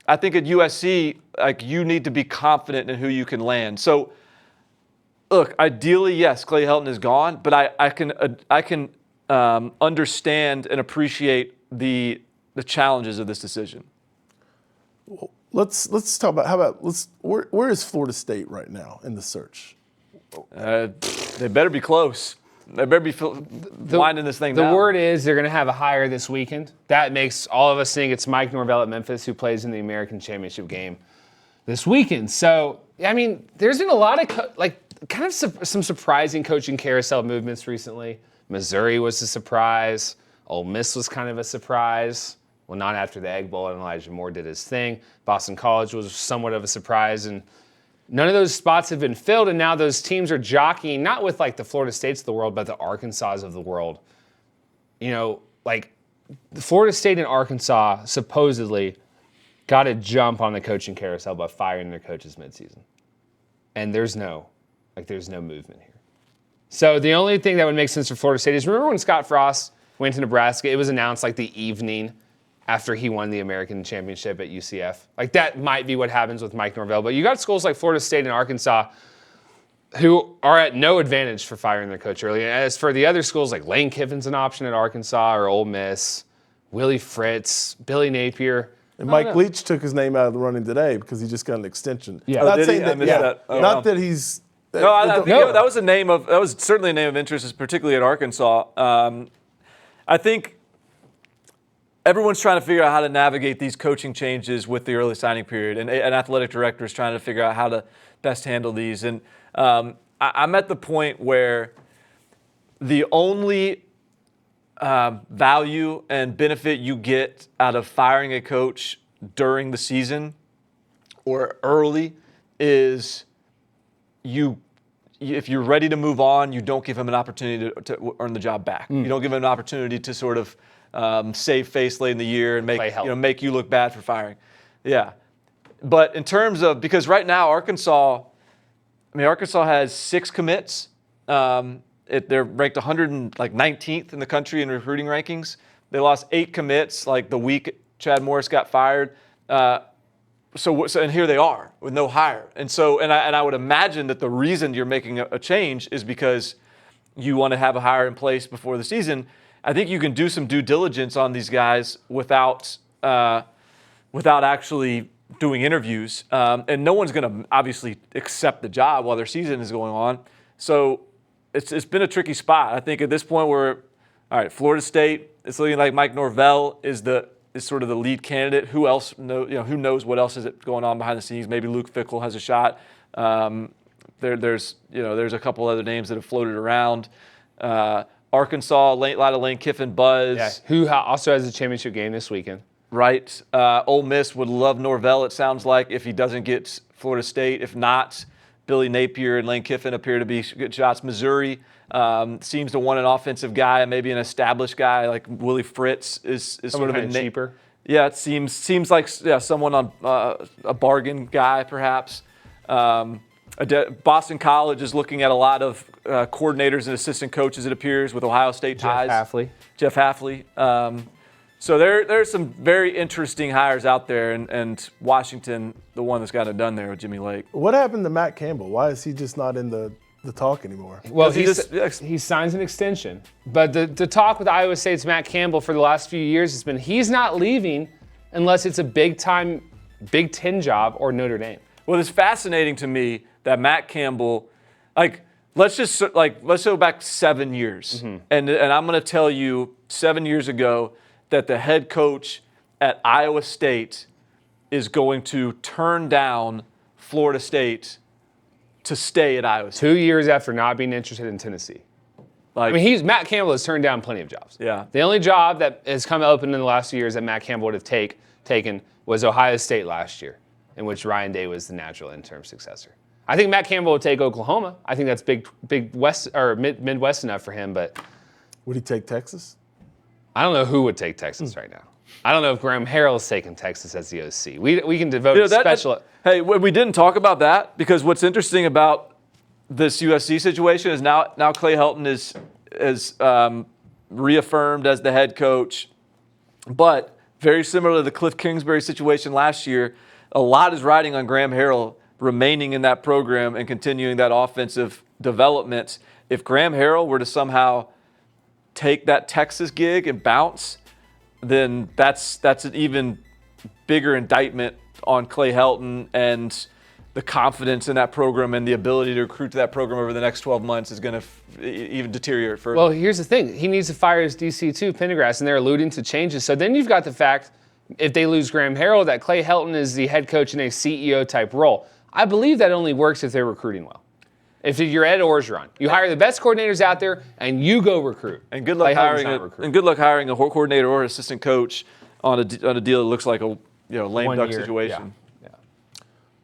I think at USC, like, you need to be confident in who you can land. So, look, ideally, yes, Clay Helton is gone, but I can understand and appreciate the challenges of this decision. Let's talk about where is Florida State right now in the search? They better be close. They better be winding this thing down. The word is they're going to have a hire this weekend. That makes all of us think it's Mike Norvell at Memphis, who plays in the American Championship game this weekend. So, I mean, there's been a lot of some surprising coaching carousel movements recently. Missouri was a surprise. Ole Miss was kind of a surprise. Well, not after the Egg Bowl and Elijah Moore did his thing. Boston College was somewhat of a surprise, and none of those spots have been filled, and now those teams are jockeying, not with like the Florida States of the world, but the Arkansas of the world. You know, like the Florida State and Arkansas supposedly got to jump on the coaching carousel by firing their coaches midseason. And there's no movement here. So the only thing that would make sense for Florida State is, remember when Scott Frost went to Nebraska, it was announced like the evening after he won the American Championship at UCF. Like, that might be what happens with Mike Norvell. But you got schools like Florida State and Arkansas who are at no advantage for firing their coach early. And as for the other schools, like Lane Kiffin's an option at Arkansas or Ole Miss, Willie Fritz, Billy Napier. And Mike Leach took his name out of the running today because he just got an extension. Yeah. Not did saying he? I that, missed that. Oh, not wow. that he's. No, that was that was certainly a name of interest, particularly at Arkansas. I think everyone's trying to figure out how to navigate these coaching changes with the early signing period, and an athletic director is trying to figure out how to best handle these. And I'm at the point where the only value and benefit you get out of firing a coach during the season or early is if you're ready to move on, you don't give him an opportunity to earn the job back. You don't give him an opportunity to sort of save face late in the year and make you look bad for firing. Yeah. But in terms of, because right now Arkansas has 6 commits. They're ranked 119th in the country in recruiting rankings. They lost 8 commits like the week Chad Morris got fired. So and here they are with no hire. And I would imagine that the reason you're making a change is because you want to have a hire in place before the season. I think you can do some due diligence on these guys without actually doing interviews. And no one's going to obviously accept the job while their season is going on. So it's been a tricky spot. I think at this point all right, Florida State, it's looking like Mike Norvell is sort of the lead candidate. Who else who knows what else is going on behind the scenes? Maybe Luke Fickell has a shot. There's a couple other names that have floated around. Arkansas, a lot of Lane Kiffin buzz. Yeah, who also has a championship game this weekend. Right. Ole Miss would love Norvell, it sounds like, if he doesn't get Florida State. If not, Billy Napier and Lane Kiffin appear to be good shots. Missouri seems to want an offensive guy, maybe an established guy like Willie Fritz is sort of a cheaper. Yeah, it seems like someone on a bargain guy perhaps. Boston College is looking at a lot of coordinators and assistant coaches, it appears, with Ohio State ties. Jeff Hafley. So there's some very interesting hires out there, and Washington, the one that's got it done there with Jimmy Lake. What happened to Matt Campbell? Why is he just not in the talk anymore? Well, he signs an extension. But the talk with Iowa State's Matt Campbell for the last few years has been he's not leaving unless it's a big-time Big Ten job or Notre Dame. Well, it's fascinating to me that Matt Campbell, let's go back 7 years. Mm-hmm. And I'm going to tell you 7 years ago that the head coach at Iowa State is going to turn down Florida State to stay at Iowa State. 2 years after not being interested in Tennessee. Matt Campbell has turned down plenty of jobs. Yeah. The only job that has come open in the last 2 years that Matt Campbell would have taken was Ohio State last year, in which Ryan Day was the natural interim successor. I think Matt Campbell would take Oklahoma. I think that's big West or Midwest enough for him, but would he take Texas? I don't know who would take Texas right now. I don't know if Graham Harrell's taking Texas as the OC. We can devote a special. Hey, we didn't talk about that because what's interesting about this USC situation is now Clay Helton is reaffirmed as the head coach, but very similar to the Cliff Kingsbury situation last year. A lot is riding on Graham Harrell remaining in that program and continuing that offensive development. If Graham Harrell were to somehow take that Texas gig and bounce, then that's an even bigger indictment on Clay Helton, and the confidence in that program and the ability to recruit to that program over the next 12 months is going to even deteriorate further. Well, here's the thing. He needs to fire his DC too, Pendergrass, and they're alluding to changes. So then you've got the fact, if they lose Graham Harrell, that Clay Helton is the head coach in a CEO-type role. I believe that only works if they're recruiting well. If you're Ed Orgeron, you hire the best coordinators out there and you go recruit. And good luck hiring a coordinator or assistant coach on a deal that looks like a lame 1 duck year, situation. Yeah.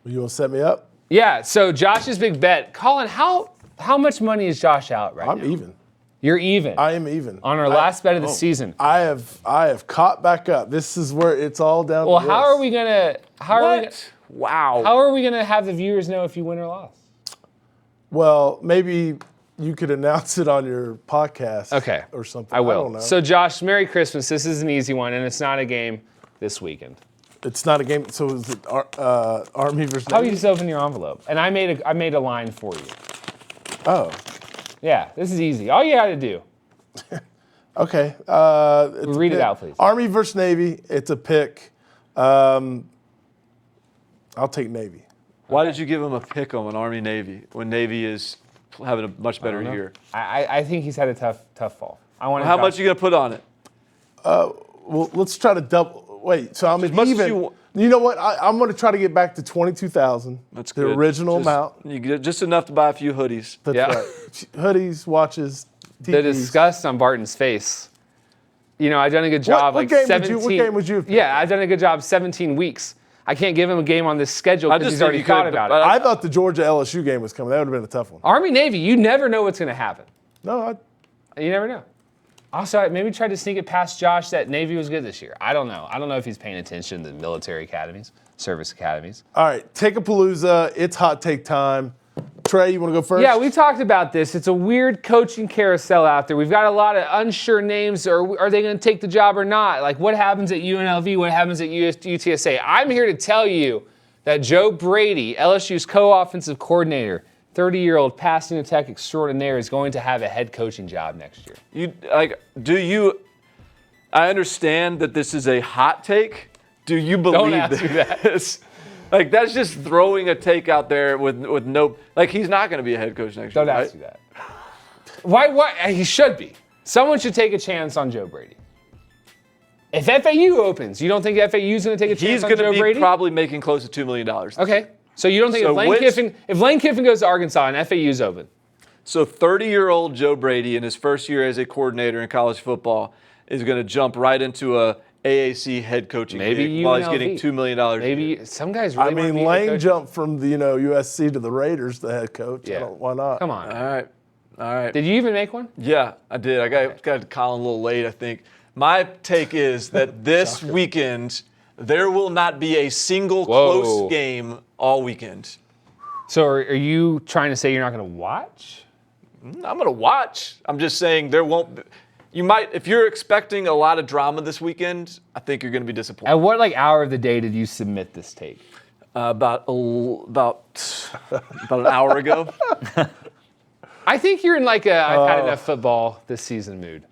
You want to set me up? Yeah, so Josh's big bet. Colin, how much money is Josh out right now? I'm even. You're even. I am even. On our last bet of the season. I have caught back up. This is where it's all down. Well, to this. how are we gonna? Wow. How are we gonna have the viewers know if you win or lost? Well, maybe you could announce it on your podcast. Okay. Or something. I will. don't know. So, Josh, Merry Christmas. This is an easy one, and it's not a game this weekend. It's not a game. So is it Army versus How about Navy? you just open your envelope? And I made a line for you. Oh, Yeah, this is easy. All you got to do. okay. Read it out, please. Army versus Navy. It's a pick. I'll take Navy. Why did you give him a pick on Army-Navy when Navy is having a much better year? I think he's had a tough fall. How much are you going to put on it? Well, let's try to double. Wait, so I'm much as even. you You know what? I'm going to try to get back to 22,000. That's the good. original amount. You get just enough to buy a few hoodies. That's Yeah. right. Hoodies, watches, TVs. The disgust on Barton's face. I've done a good job. What like game 17. what game would you have picked? Yeah, I've done a good job. 17 weeks. I can't give him a game on this schedule I because just he's think already you thought could, about but it. I thought the Georgia LSU game was coming. That would have been a tough one. Army Navy, you never know what's going to happen. No, You never know. Also, I maybe tried to sneak it past Josh that Navy was good this year. I don't know. I don't know if he's paying attention to the military academies, service academies. all right. Take a palooza. It's hot take time. Trey, you want to go first? Yeah, we talked about this. It's a weird coaching carousel out there. We've got a lot of unsure names. Are they going to take the job or not? Like, what happens at UNLV? What happens at UTSA? I'm here to tell you that Joe Brady, LSU's co-offensive coordinator, 30-year-old passing attack extraordinaire, is going to have a head coaching job next year. I understand that this is a hot take. Do you believe Don't ask me that. this? Like, that's just throwing a take out there with no. Like, he's not going to be a head coach next year. Don't ask me that. Why? He should be. Someone should take a chance on Joe Brady. If FAU opens, you don't think FAU's going to take a chance He's on going Joe to be Brady? probably making close to $2 million. Okay. So you don't think if Lane Kiffin goes to Arkansas and FAU's open? So 30-year-old Joe Brady in his first year as a coordinator in college football is going to jump right into a AAC head coaching gig while he's getting $2 million. Maybe some guys really want to be a head Lane coach. jumped from the USC to the Raiders, the head coach. Yeah. Why not? Come on. All right. Did you even make one? Yeah, I did. I got Colin a little late, I think. My take is that this weekend there will not be a single close game all weekend. So are you trying to say you're not going to watch? I'm going to watch. I'm just saying there won't be. You might, if you're expecting a lot of drama this weekend, I think you're going to be disappointed. At what hour of the day did you submit this take? About an hour ago. I think you're in like a I've had enough football this season mood.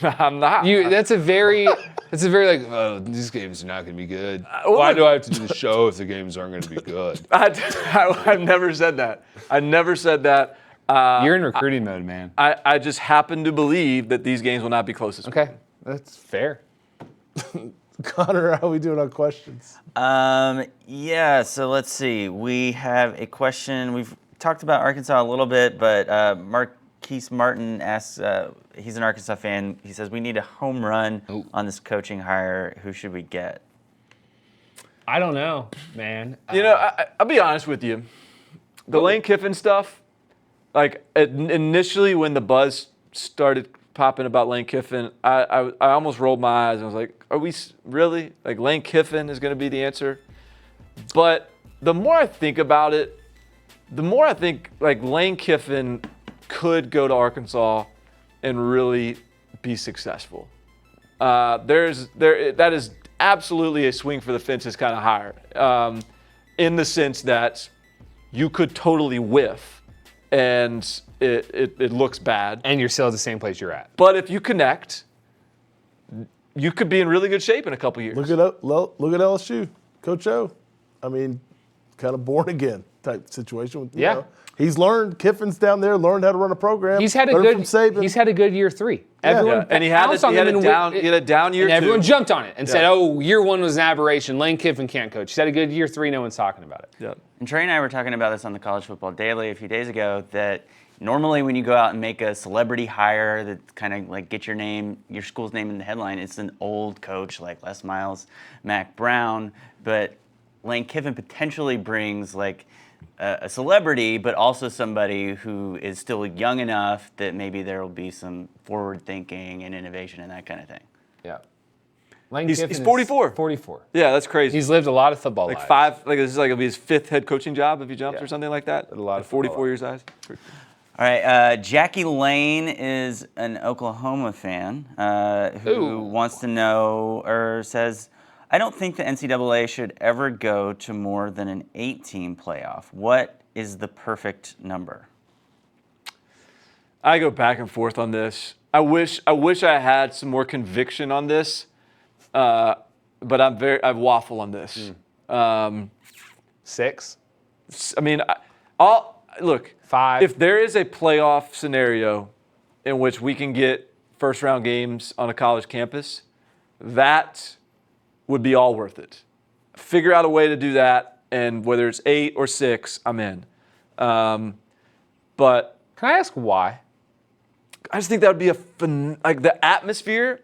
I'm not. That's a very like, oh, these games are not going to be good. Why do I have to do the show if the games aren't going to be good? I've never said that. I never said that. You're in recruiting mode, man. I just happen to believe that these games will not be close this Okay, that's fair. Connor, how are we doing on questions? Yeah, so let's see. We have a question. We've talked about Arkansas a little bit, but Marquise Martin asks, he's an Arkansas fan. He says, we need a home run on this coaching hire. Who should we get? I don't know, man. I'll be honest with you. The Lane Kiffin stuff, like initially when the buzz started popping about Lane Kiffin, I almost rolled my eyes and was like, are we really? Like, Lane Kiffin is going to be the answer? But the more I think about it, the more I think like Lane Kiffin could go to Arkansas and really be successful. that is absolutely a swing for the fences kind of hire, in the sense that you could totally whiff and it looks bad. And you're still at the same place you're at. But if you connect, you could be in really good shape in a couple years. Look at LSU, Coach O. I mean, kind of born again type situation. You know. He's learned. Kiffin's down there, learned how to run a program. He's had a good year 3. Everyone and he had a down year and 2. Everyone jumped on it and said, "Oh, year 1 was an aberration. Lane Kiffin can't coach." He's had a good year 3. No one's talking about it. Yeah. And Trey and I were talking about this on the College Football Daily a few days ago, that normally when you go out and make a celebrity hire that kind of like get your school's name in the headline, it's an old coach like Les Miles, Mac Brown. But Lane Kiffin potentially brings like a celebrity, but also somebody who is still young enough that maybe there will be some forward thinking and innovation and that kind of thing. Yeah. He's 44. 44. Yeah, that's crazy. He's lived a lot of football lives. This is like it'll be his 5th head coaching job if he jumps or something like that. A lot of 44 years old. All right, Jackie Lane is an Oklahoma fan who wants to know, or says, I don't think the NCAA should ever go to more than an 8-team playoff. What is the perfect number? I go back and forth on this. I wish I had some more conviction on this, but I waffle on this. 6. I mean, look. 5. If there is a playoff scenario in which we can get first-round games on a college campus, that would be all worth it. Figure out a way to do that, and whether it's 8 or 6, I'm in. But can I ask why? I just think that would be like the atmosphere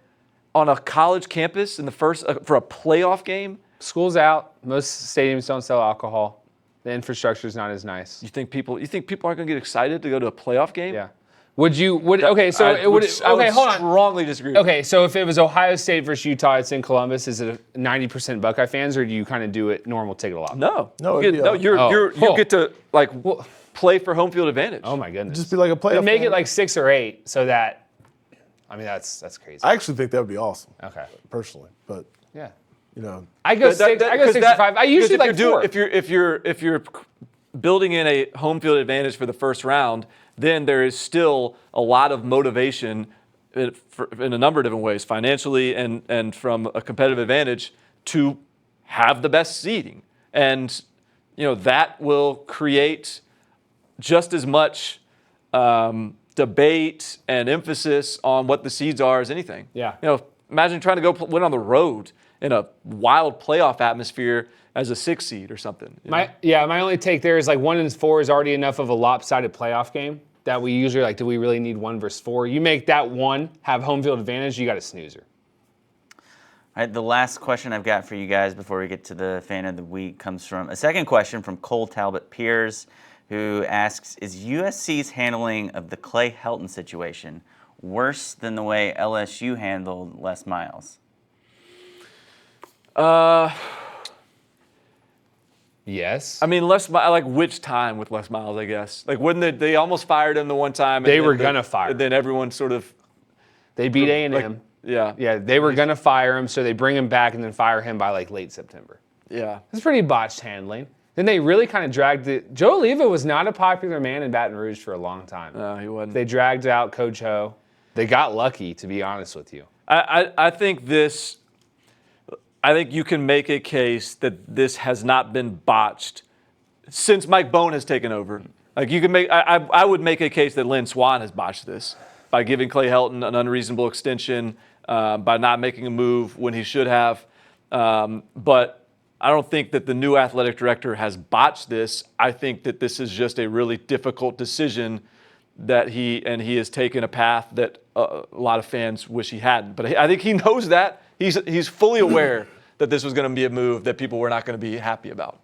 on a college campus in the first for a playoff game. School's out. Most stadiums don't sell alcohol. The infrastructure is not as nice. You think people aren't going to get excited to go to a playoff game? Yeah. Okay, hold on. Strongly disagree. Okay, so if it was Ohio State versus Utah, it's in Columbus. Is it 90% Buckeye fans, or do you kind of do it normal ticket lot? No, you get to play for home field advantage. Oh my goodness. Just be like a playoff. And make it like 6 or 8, so that, I mean, that's crazy. I actually think that would be awesome. Okay. Personally, but yeah. I go 6. I go 6 to 5. I usually like 4. If you're building in a home field advantage for the first round, then there is still a lot of motivation in a number of different ways, financially and from a competitive advantage, to have the best seeding, and that will create just as much debate and emphasis on what the seeds are as anything. Yeah. Imagine trying to go win on the road in a wild playoff atmosphere as a 6 seed or something. My only take there is like 1 and 4 is already enough of a lopsided playoff game that we usually do we really need 1 versus 4? You make that 1 have home field advantage, you got a snoozer. All right, the last question I've got for you guys before we get to the fan of the week comes from a second question from Cole Talbot Piers, who asks, is USC's handling of the Clay Helton situation worse than the way LSU handled Les Miles? Yes. I mean, which time with Les Miles, I guess. Like, wouldn't they almost fired him the one time. They were going to fire him. And then everyone sort of. They beat A&M. Yeah. Yeah, they were going to fire him, so they bring him back and then fire him by like late September. Yeah. It's pretty botched handling. Then they really kind of dragged it. Joe Oliva was not a popular man in Baton Rouge for a long time. No, he wasn't. They dragged out Coach Ho. They got lucky, to be honest with you. I think you can make a case that this has not been botched since Mike Bohn has taken over. Like, you can make, I would make a case that Lynn Swann has botched this by giving Clay Helton an unreasonable extension, by not making a move when he should have. But I don't think that the new athletic director has botched this. I think that this is just a really difficult decision that he has taken a path that a lot of fans wish he hadn't. But I think he knows that. He's fully aware that this was going to be a move that people were not going to be happy about.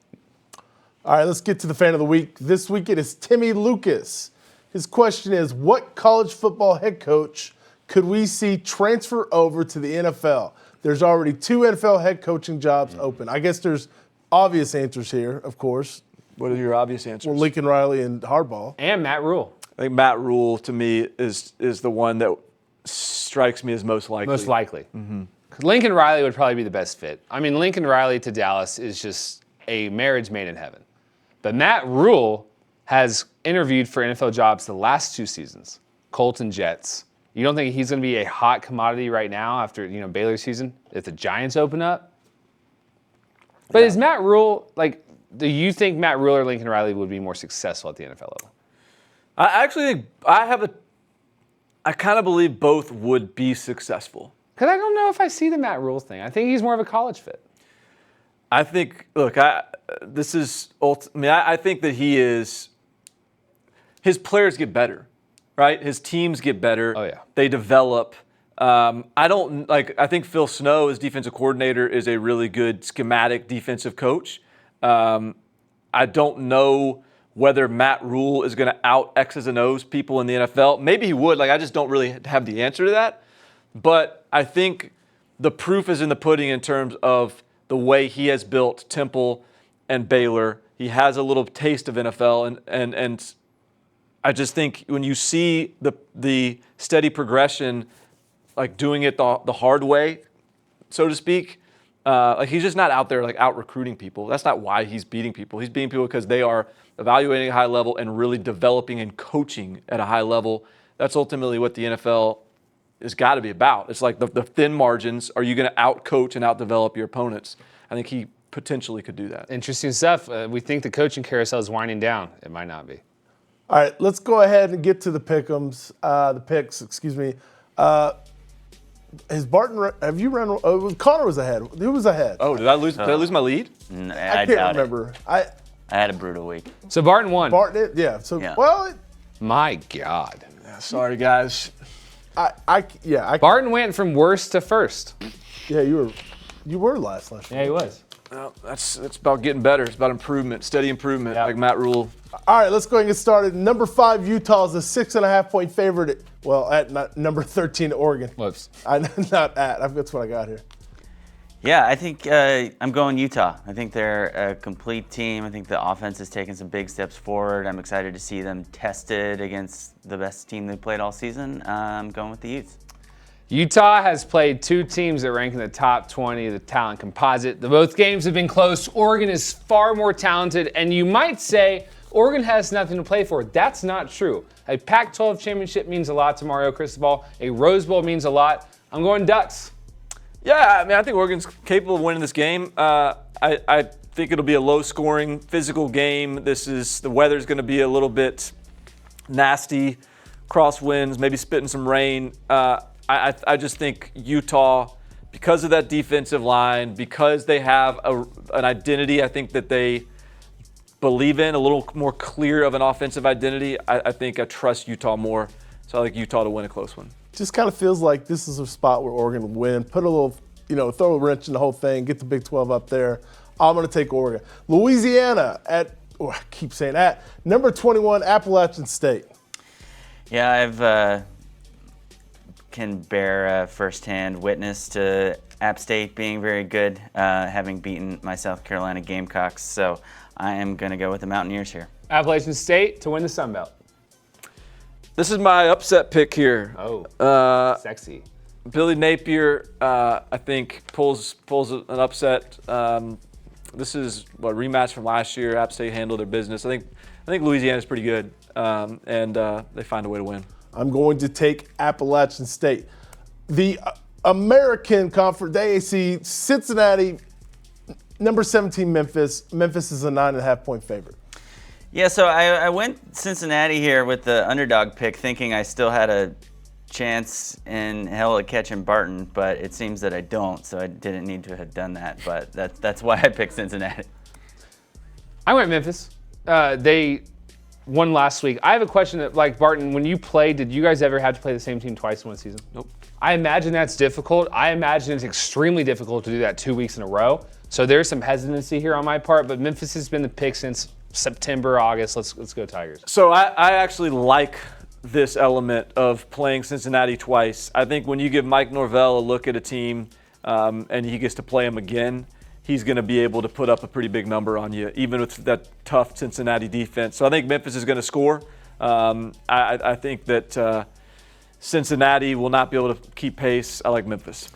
All right, let's get to the fan of the week. This week it is Timmy Lucas. His question is, what college football head coach could we see transfer over to the NFL? There's already 2 NFL head coaching jobs open. I guess there's obvious answers here, of course. What are your obvious answers? Well, Lincoln Riley and Harbaugh. And Matt Rule. I think Matt Rule, to me, is the one that strikes me as most likely. Most likely. Lincoln Riley would probably be the best fit. I mean, Lincoln Riley to Dallas is just a marriage made in heaven. But Matt Rule has interviewed for NFL jobs the last 2 seasons. Colts and Jets. You don't think he's going to be a hot commodity right now after Baylor's season if the Giants open up? But is Matt Rule do you think Matt Rule or Lincoln Riley would be more successful at the NFL level? I actually think I kind of believe both would be successful. Because I don't know if I see the Matt Rule thing. I think he's more of a college fit. I think, look, I think that his players get better, right? His teams get better. Oh, yeah. They develop. I think Phil Snow, as defensive coordinator, is a really good schematic defensive coach. I don't know whether Matt Rule is going to out X's and O's people in the NFL. Maybe he would. I just don't really have the answer to that. But I think the proof is in the pudding in terms of the way he has built Temple and Baylor. He has a little taste of NFL, and I just think when you see the steady progression, doing it the hard way, so to speak, he's just not out there out recruiting people. That's not why he's beating people. He's beating people because they are evaluating at a high level and really developing and coaching at a high level. That's ultimately what the NFL has got to be about. It's the thin margins. Are you going to out-coach and out-develop your opponents? I think he potentially could do that. Interesting stuff. We think the coaching carousel is winding down. It might not be. All right, let's go ahead and get to the picks. Excuse me. Has Barton? Have you run? Connor was ahead. Who was ahead? Oh, did I lose my lead? I can't remember. I had a brutal week. So Barton won. Barton, yeah. So Yeah. well. My God. Sorry, guys. Barton went from worst to first. Yeah, you were last year. Yeah, he was. Well, that's about getting better. It's about improvement, steady improvement, like Matt Rule. All right, let's go ahead and get started. Number 5, Utah is a 6.5-point favorite. At number 13, Oregon. Whoops. That's what I got here. Yeah, I think I'm going Utah. I think they're a complete team. I think the offense has taken some big steps forward. I'm excited to see them tested against the best team they've played all season. I'm going with the Utes. Utah has played 2 teams that rank in the top 20 of the talent composite. Both games have been close. Oregon is far more talented, and you might say Oregon has nothing to play for. That's not true. A Pac-12 championship means a lot to Mario Cristobal. A Rose Bowl means a lot. I'm going Ducks. Yeah, I think Oregon's capable of winning this game. I think it'll be a low-scoring, physical game. The weather's going to be a little bit nasty, crosswinds, maybe spitting some rain. I just think Utah, because of that defensive line, because they have an identity, I think that they believe in, a little more clear of an offensive identity, I think I trust Utah more. So I like Utah to win a close one. Just kind of feels like this is a spot where Oregon will win. Put a little, throw a wrench in the whole thing, get the Big 12 up there. I'm going to take Oregon. Louisiana at number 21, Appalachian State. Yeah, I've can bear firsthand witness to App State being very good, having beaten my South Carolina Gamecocks. So I am going to go with the Mountaineers here. Appalachian State to win the Sun Belt. This is my upset pick here. Oh, sexy. Billy Napier, I think, pulls an upset. This is a rematch from last year. App State handled their business. I think Louisiana's pretty good, and they find a way to win. I'm going to take Appalachian State. The American Conference, the AAC, Cincinnati, number 17, Memphis. Memphis is a 9.5-point favorite. Yeah, so I went Cincinnati here with the underdog pick, thinking I still had a chance in hell of catching Barton, but it seems that I don't, so I didn't need to have done that. But that's why I picked Cincinnati. I went Memphis. They won last week. I have a question that, Barton, when you played, did you guys ever have to play the same team twice in one season? Nope. I imagine that's difficult. I imagine it's extremely difficult to do that 2 weeks in a row. So there's some hesitancy here on my part, but Memphis has been the pick since September, August. Let's go Tigers. So I actually like this element of playing Cincinnati twice. I think when you give Mike Norvell a look at a team and he gets to play them again, he's going to be able to put up a pretty big number on you, even with that tough Cincinnati defense. So I think Memphis is going to score. I think that Cincinnati will not be able to keep pace. I like Memphis.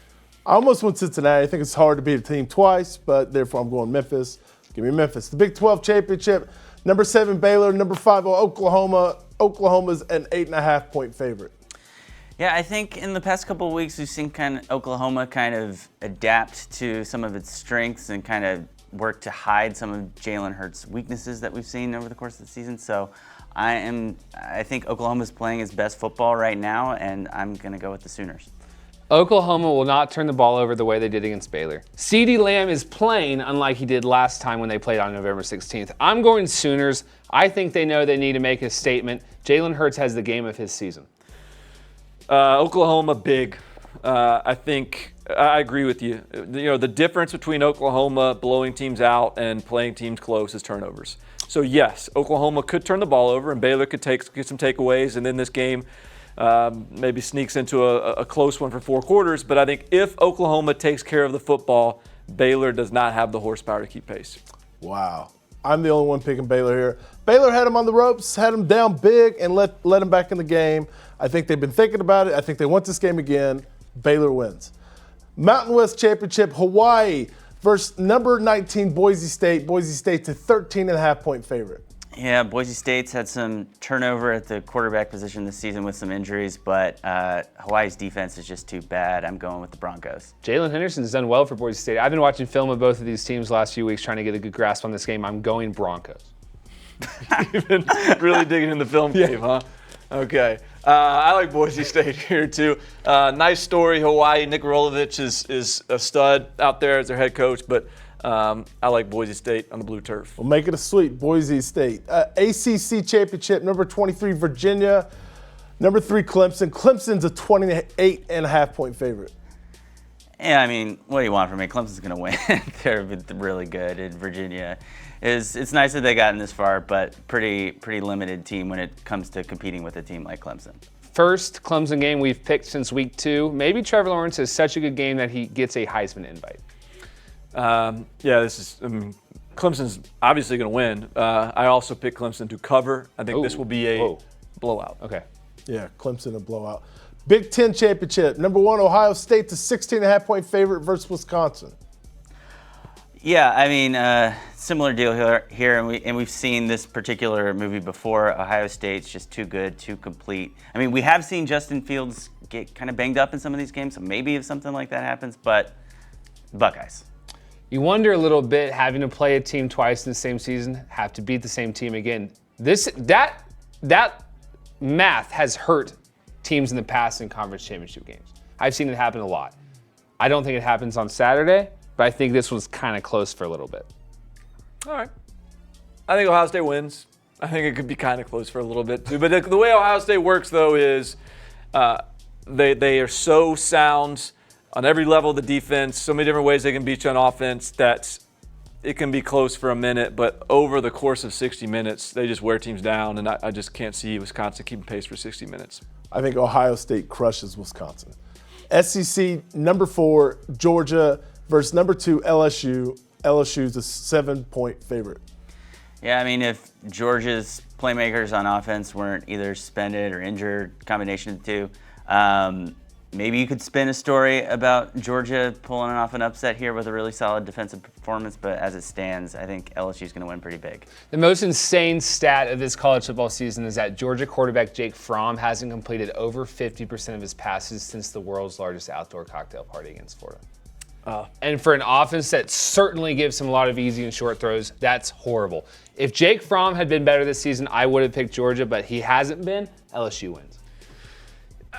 I almost went Cincinnati. I think it's hard to beat a team twice, but therefore I'm going Memphis. Give me Memphis. The Big 12 championship, number 7 Baylor, number 5 Oklahoma. Oklahoma's an 8.5-point favorite. Yeah, I think in the past couple of weeks we've seen Oklahoma kind of adapt to some of its strengths and kind of work to hide some of Jalen Hurts' weaknesses that we've seen over the course of the season. So I think Oklahoma's playing its best football right now, and I'm going to go with the Sooners. Oklahoma will not turn the ball over the way they did against Baylor. CeeDee Lamb is playing unlike he did last time when they played on November 16th. I'm going Sooners. I think they know they need to make a statement. Jalen Hurts has the game of his season. Oklahoma big. I think I agree with you. The difference between Oklahoma blowing teams out and playing teams close is turnovers. So yes, Oklahoma could turn the ball over and Baylor could get some takeaways, and then this game maybe sneaks into a close one for 4 quarters. But I think if Oklahoma takes care of the football, Baylor does not have the horsepower to keep pace. Wow. I'm the only one picking Baylor here. Baylor had them on the ropes, had them down big, and let them back in the game. I think they've been thinking about it. I think they want this game again. Baylor wins. Mountain West Championship, Hawaii versus number 19 Boise State. Boise State's a 13.5-point favorite. Yeah, Boise State's had some turnover at the quarterback position this season with some injuries, but Hawaii's defense is just too bad. I'm going with the Broncos. Jalen Henderson's done well for Boise State. I've been watching film of both of these teams the last few weeks trying to get a good grasp on this game. I'm going Broncos. You've been really digging in the film game, huh? Okay. I like Boise State here, too. Nice story, Hawaii. Nick Rolovich is a stud out there as their head coach, but I like Boise State on the blue turf. We'll make it a sweep, Boise State. ACC Championship, number 23 Virginia, number 3 Clemson. Clemson's a 28.5-point favorite. Yeah, I mean, what do you want from me? Clemson's going to win. They're really good, and Virginia it's nice that they gotten this far, but pretty limited team when it comes to competing with a team like Clemson. First Clemson game we've picked since week 2. Maybe Trevor Lawrence has such a good game that he gets a Heisman invite. Clemson's obviously going to win. I also picked Clemson to cover. I think this will be a blowout. Okay. Yeah, Clemson a blowout. Big Ten Championship, number 1 Ohio State's a 16.5-point favorite versus Wisconsin. Yeah, I mean, similar deal here, and we've seen this particular movie before. Ohio State's just too good, too complete. I mean, we have seen Justin Fields get kind of banged up in some of these games, so maybe if something like that happens, but Buckeyes. You wonder a little bit, having to play a team twice in the same season, have to beat the same team again. That math has hurt teams in the past in conference championship games. I've seen it happen a lot. I don't think it happens on Saturday, but I think this was kind of close for a little bit. All right. I think Ohio State wins. I think it could be kind of close for a little bit too. But the way Ohio State works, though, is they are so sound on every level of the defense, so many different ways they can beat you on offense that it can be close for a minute, but over the course of 60 minutes, they just wear teams down, and I just can't see Wisconsin keeping pace for 60 minutes. I think Ohio State crushes Wisconsin. SEC, number 4 Georgia versus number 2 LSU. LSU's a 7-point favorite. Yeah, I mean, if Georgia's playmakers on offense weren't either suspended or injured, combination of the two, maybe you could spin a story about Georgia pulling off an upset here with a really solid defensive performance, but as it stands, I think LSU's going to win pretty big. The most insane stat of this college football season is that Georgia quarterback Jake Fromm hasn't completed over 50% of his passes since the world's largest outdoor cocktail party against Florida. And for an offense that certainly gives him a lot of easy and short throws, that's horrible. If Jake Fromm had been better this season, I would have picked Georgia, but he hasn't been. LSU wins.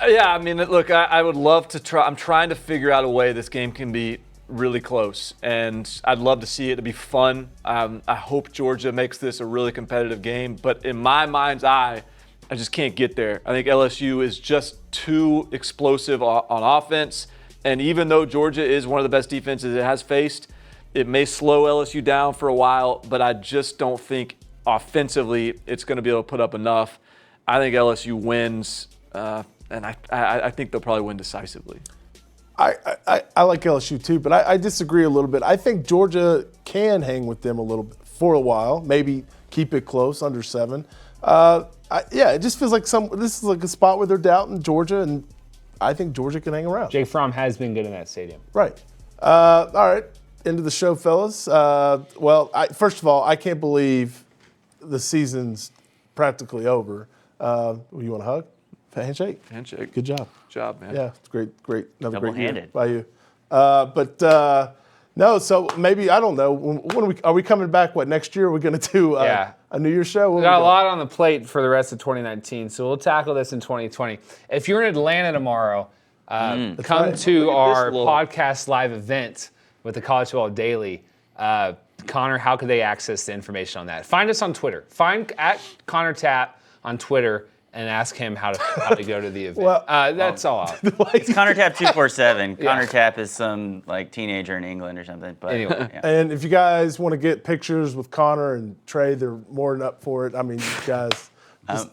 Yeah, I mean, look, I would love to try. I'm trying to figure out a way this game can be really close, and I'd love to see it to be fun. I hope Georgia makes this a really competitive game, but in my mind's eye, I just can't get there. I think LSU is just too explosive on offense, and even though Georgia is one of the best defenses it has faced, it may slow LSU down for a while, but I just don't think offensively it's going to be able to put up enough. I think LSU wins. And I think they'll probably win decisively. I like LSU too, but I disagree a little bit. I think Georgia can hang with them a little bit for a while, maybe keep it close, under 7. it just feels like this is like a spot where they're doubting Georgia, and I think Georgia can hang around. Jake Fromm has been good in that stadium. Right. All right. End of the show, fellas. First of all, I can't believe the season's practically over. You want a hug? Handshake? Handshake. Good job. Good job, man. Yeah, it's great. Another great year Double-handed. by you. No, so maybe, I don't know. When are we coming back, next year? Are we going to do a New Year's show? We got a lot on the plate for the rest of 2019, so we'll tackle this in 2020. If you're in Atlanta tomorrow, come to our podcast live event with the College Football Daily. Connor, how could they access the information on that? Find us on Twitter. Find at Connor Tapp on Twitter and ask him how to go to the event. That's all. It's Connor Tapp 247. Connor Tapp is some teenager in England or something. But anyway. Yeah. And if you guys want to get pictures with Connor and Trey, they're more than up for it. I mean, you guys.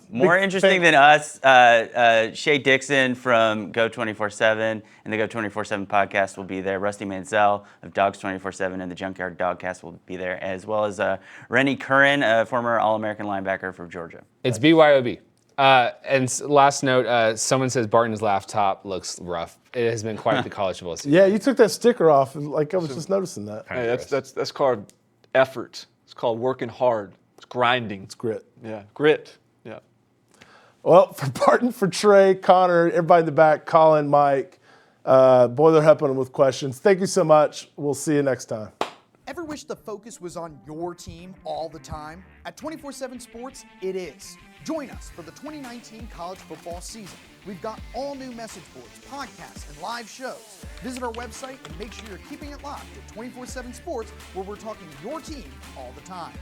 More interesting than us, Shay Dixon from Go 247 and the Go 247 podcast will be there. Rusty Mansell of Dogs 247 and the Junkyard Dogcast will be there, as well as Rennie Curran, a former All-American linebacker for Georgia. It's BYOB. And last note, someone says Barton's laptop looks rough. It has been quite the college football season. Yeah, you took that sticker off. I was just noticing that. Hey, that's called effort. It's called working hard. It's grinding. It's grit. Yeah, grit. Yeah. Well, for Barton, for Trey, Connor, everybody in the back, Colin, Mike, Boiler helping them with questions. Thank you so much. We'll see you next time. Ever wish the focus was on your team all the time? At 247Sports, it is. Join us for the 2019 college football season. We've got all new message boards, podcasts, and live shows. Visit our website and make sure you're keeping it locked at 247Sports, where we're talking your team all the time.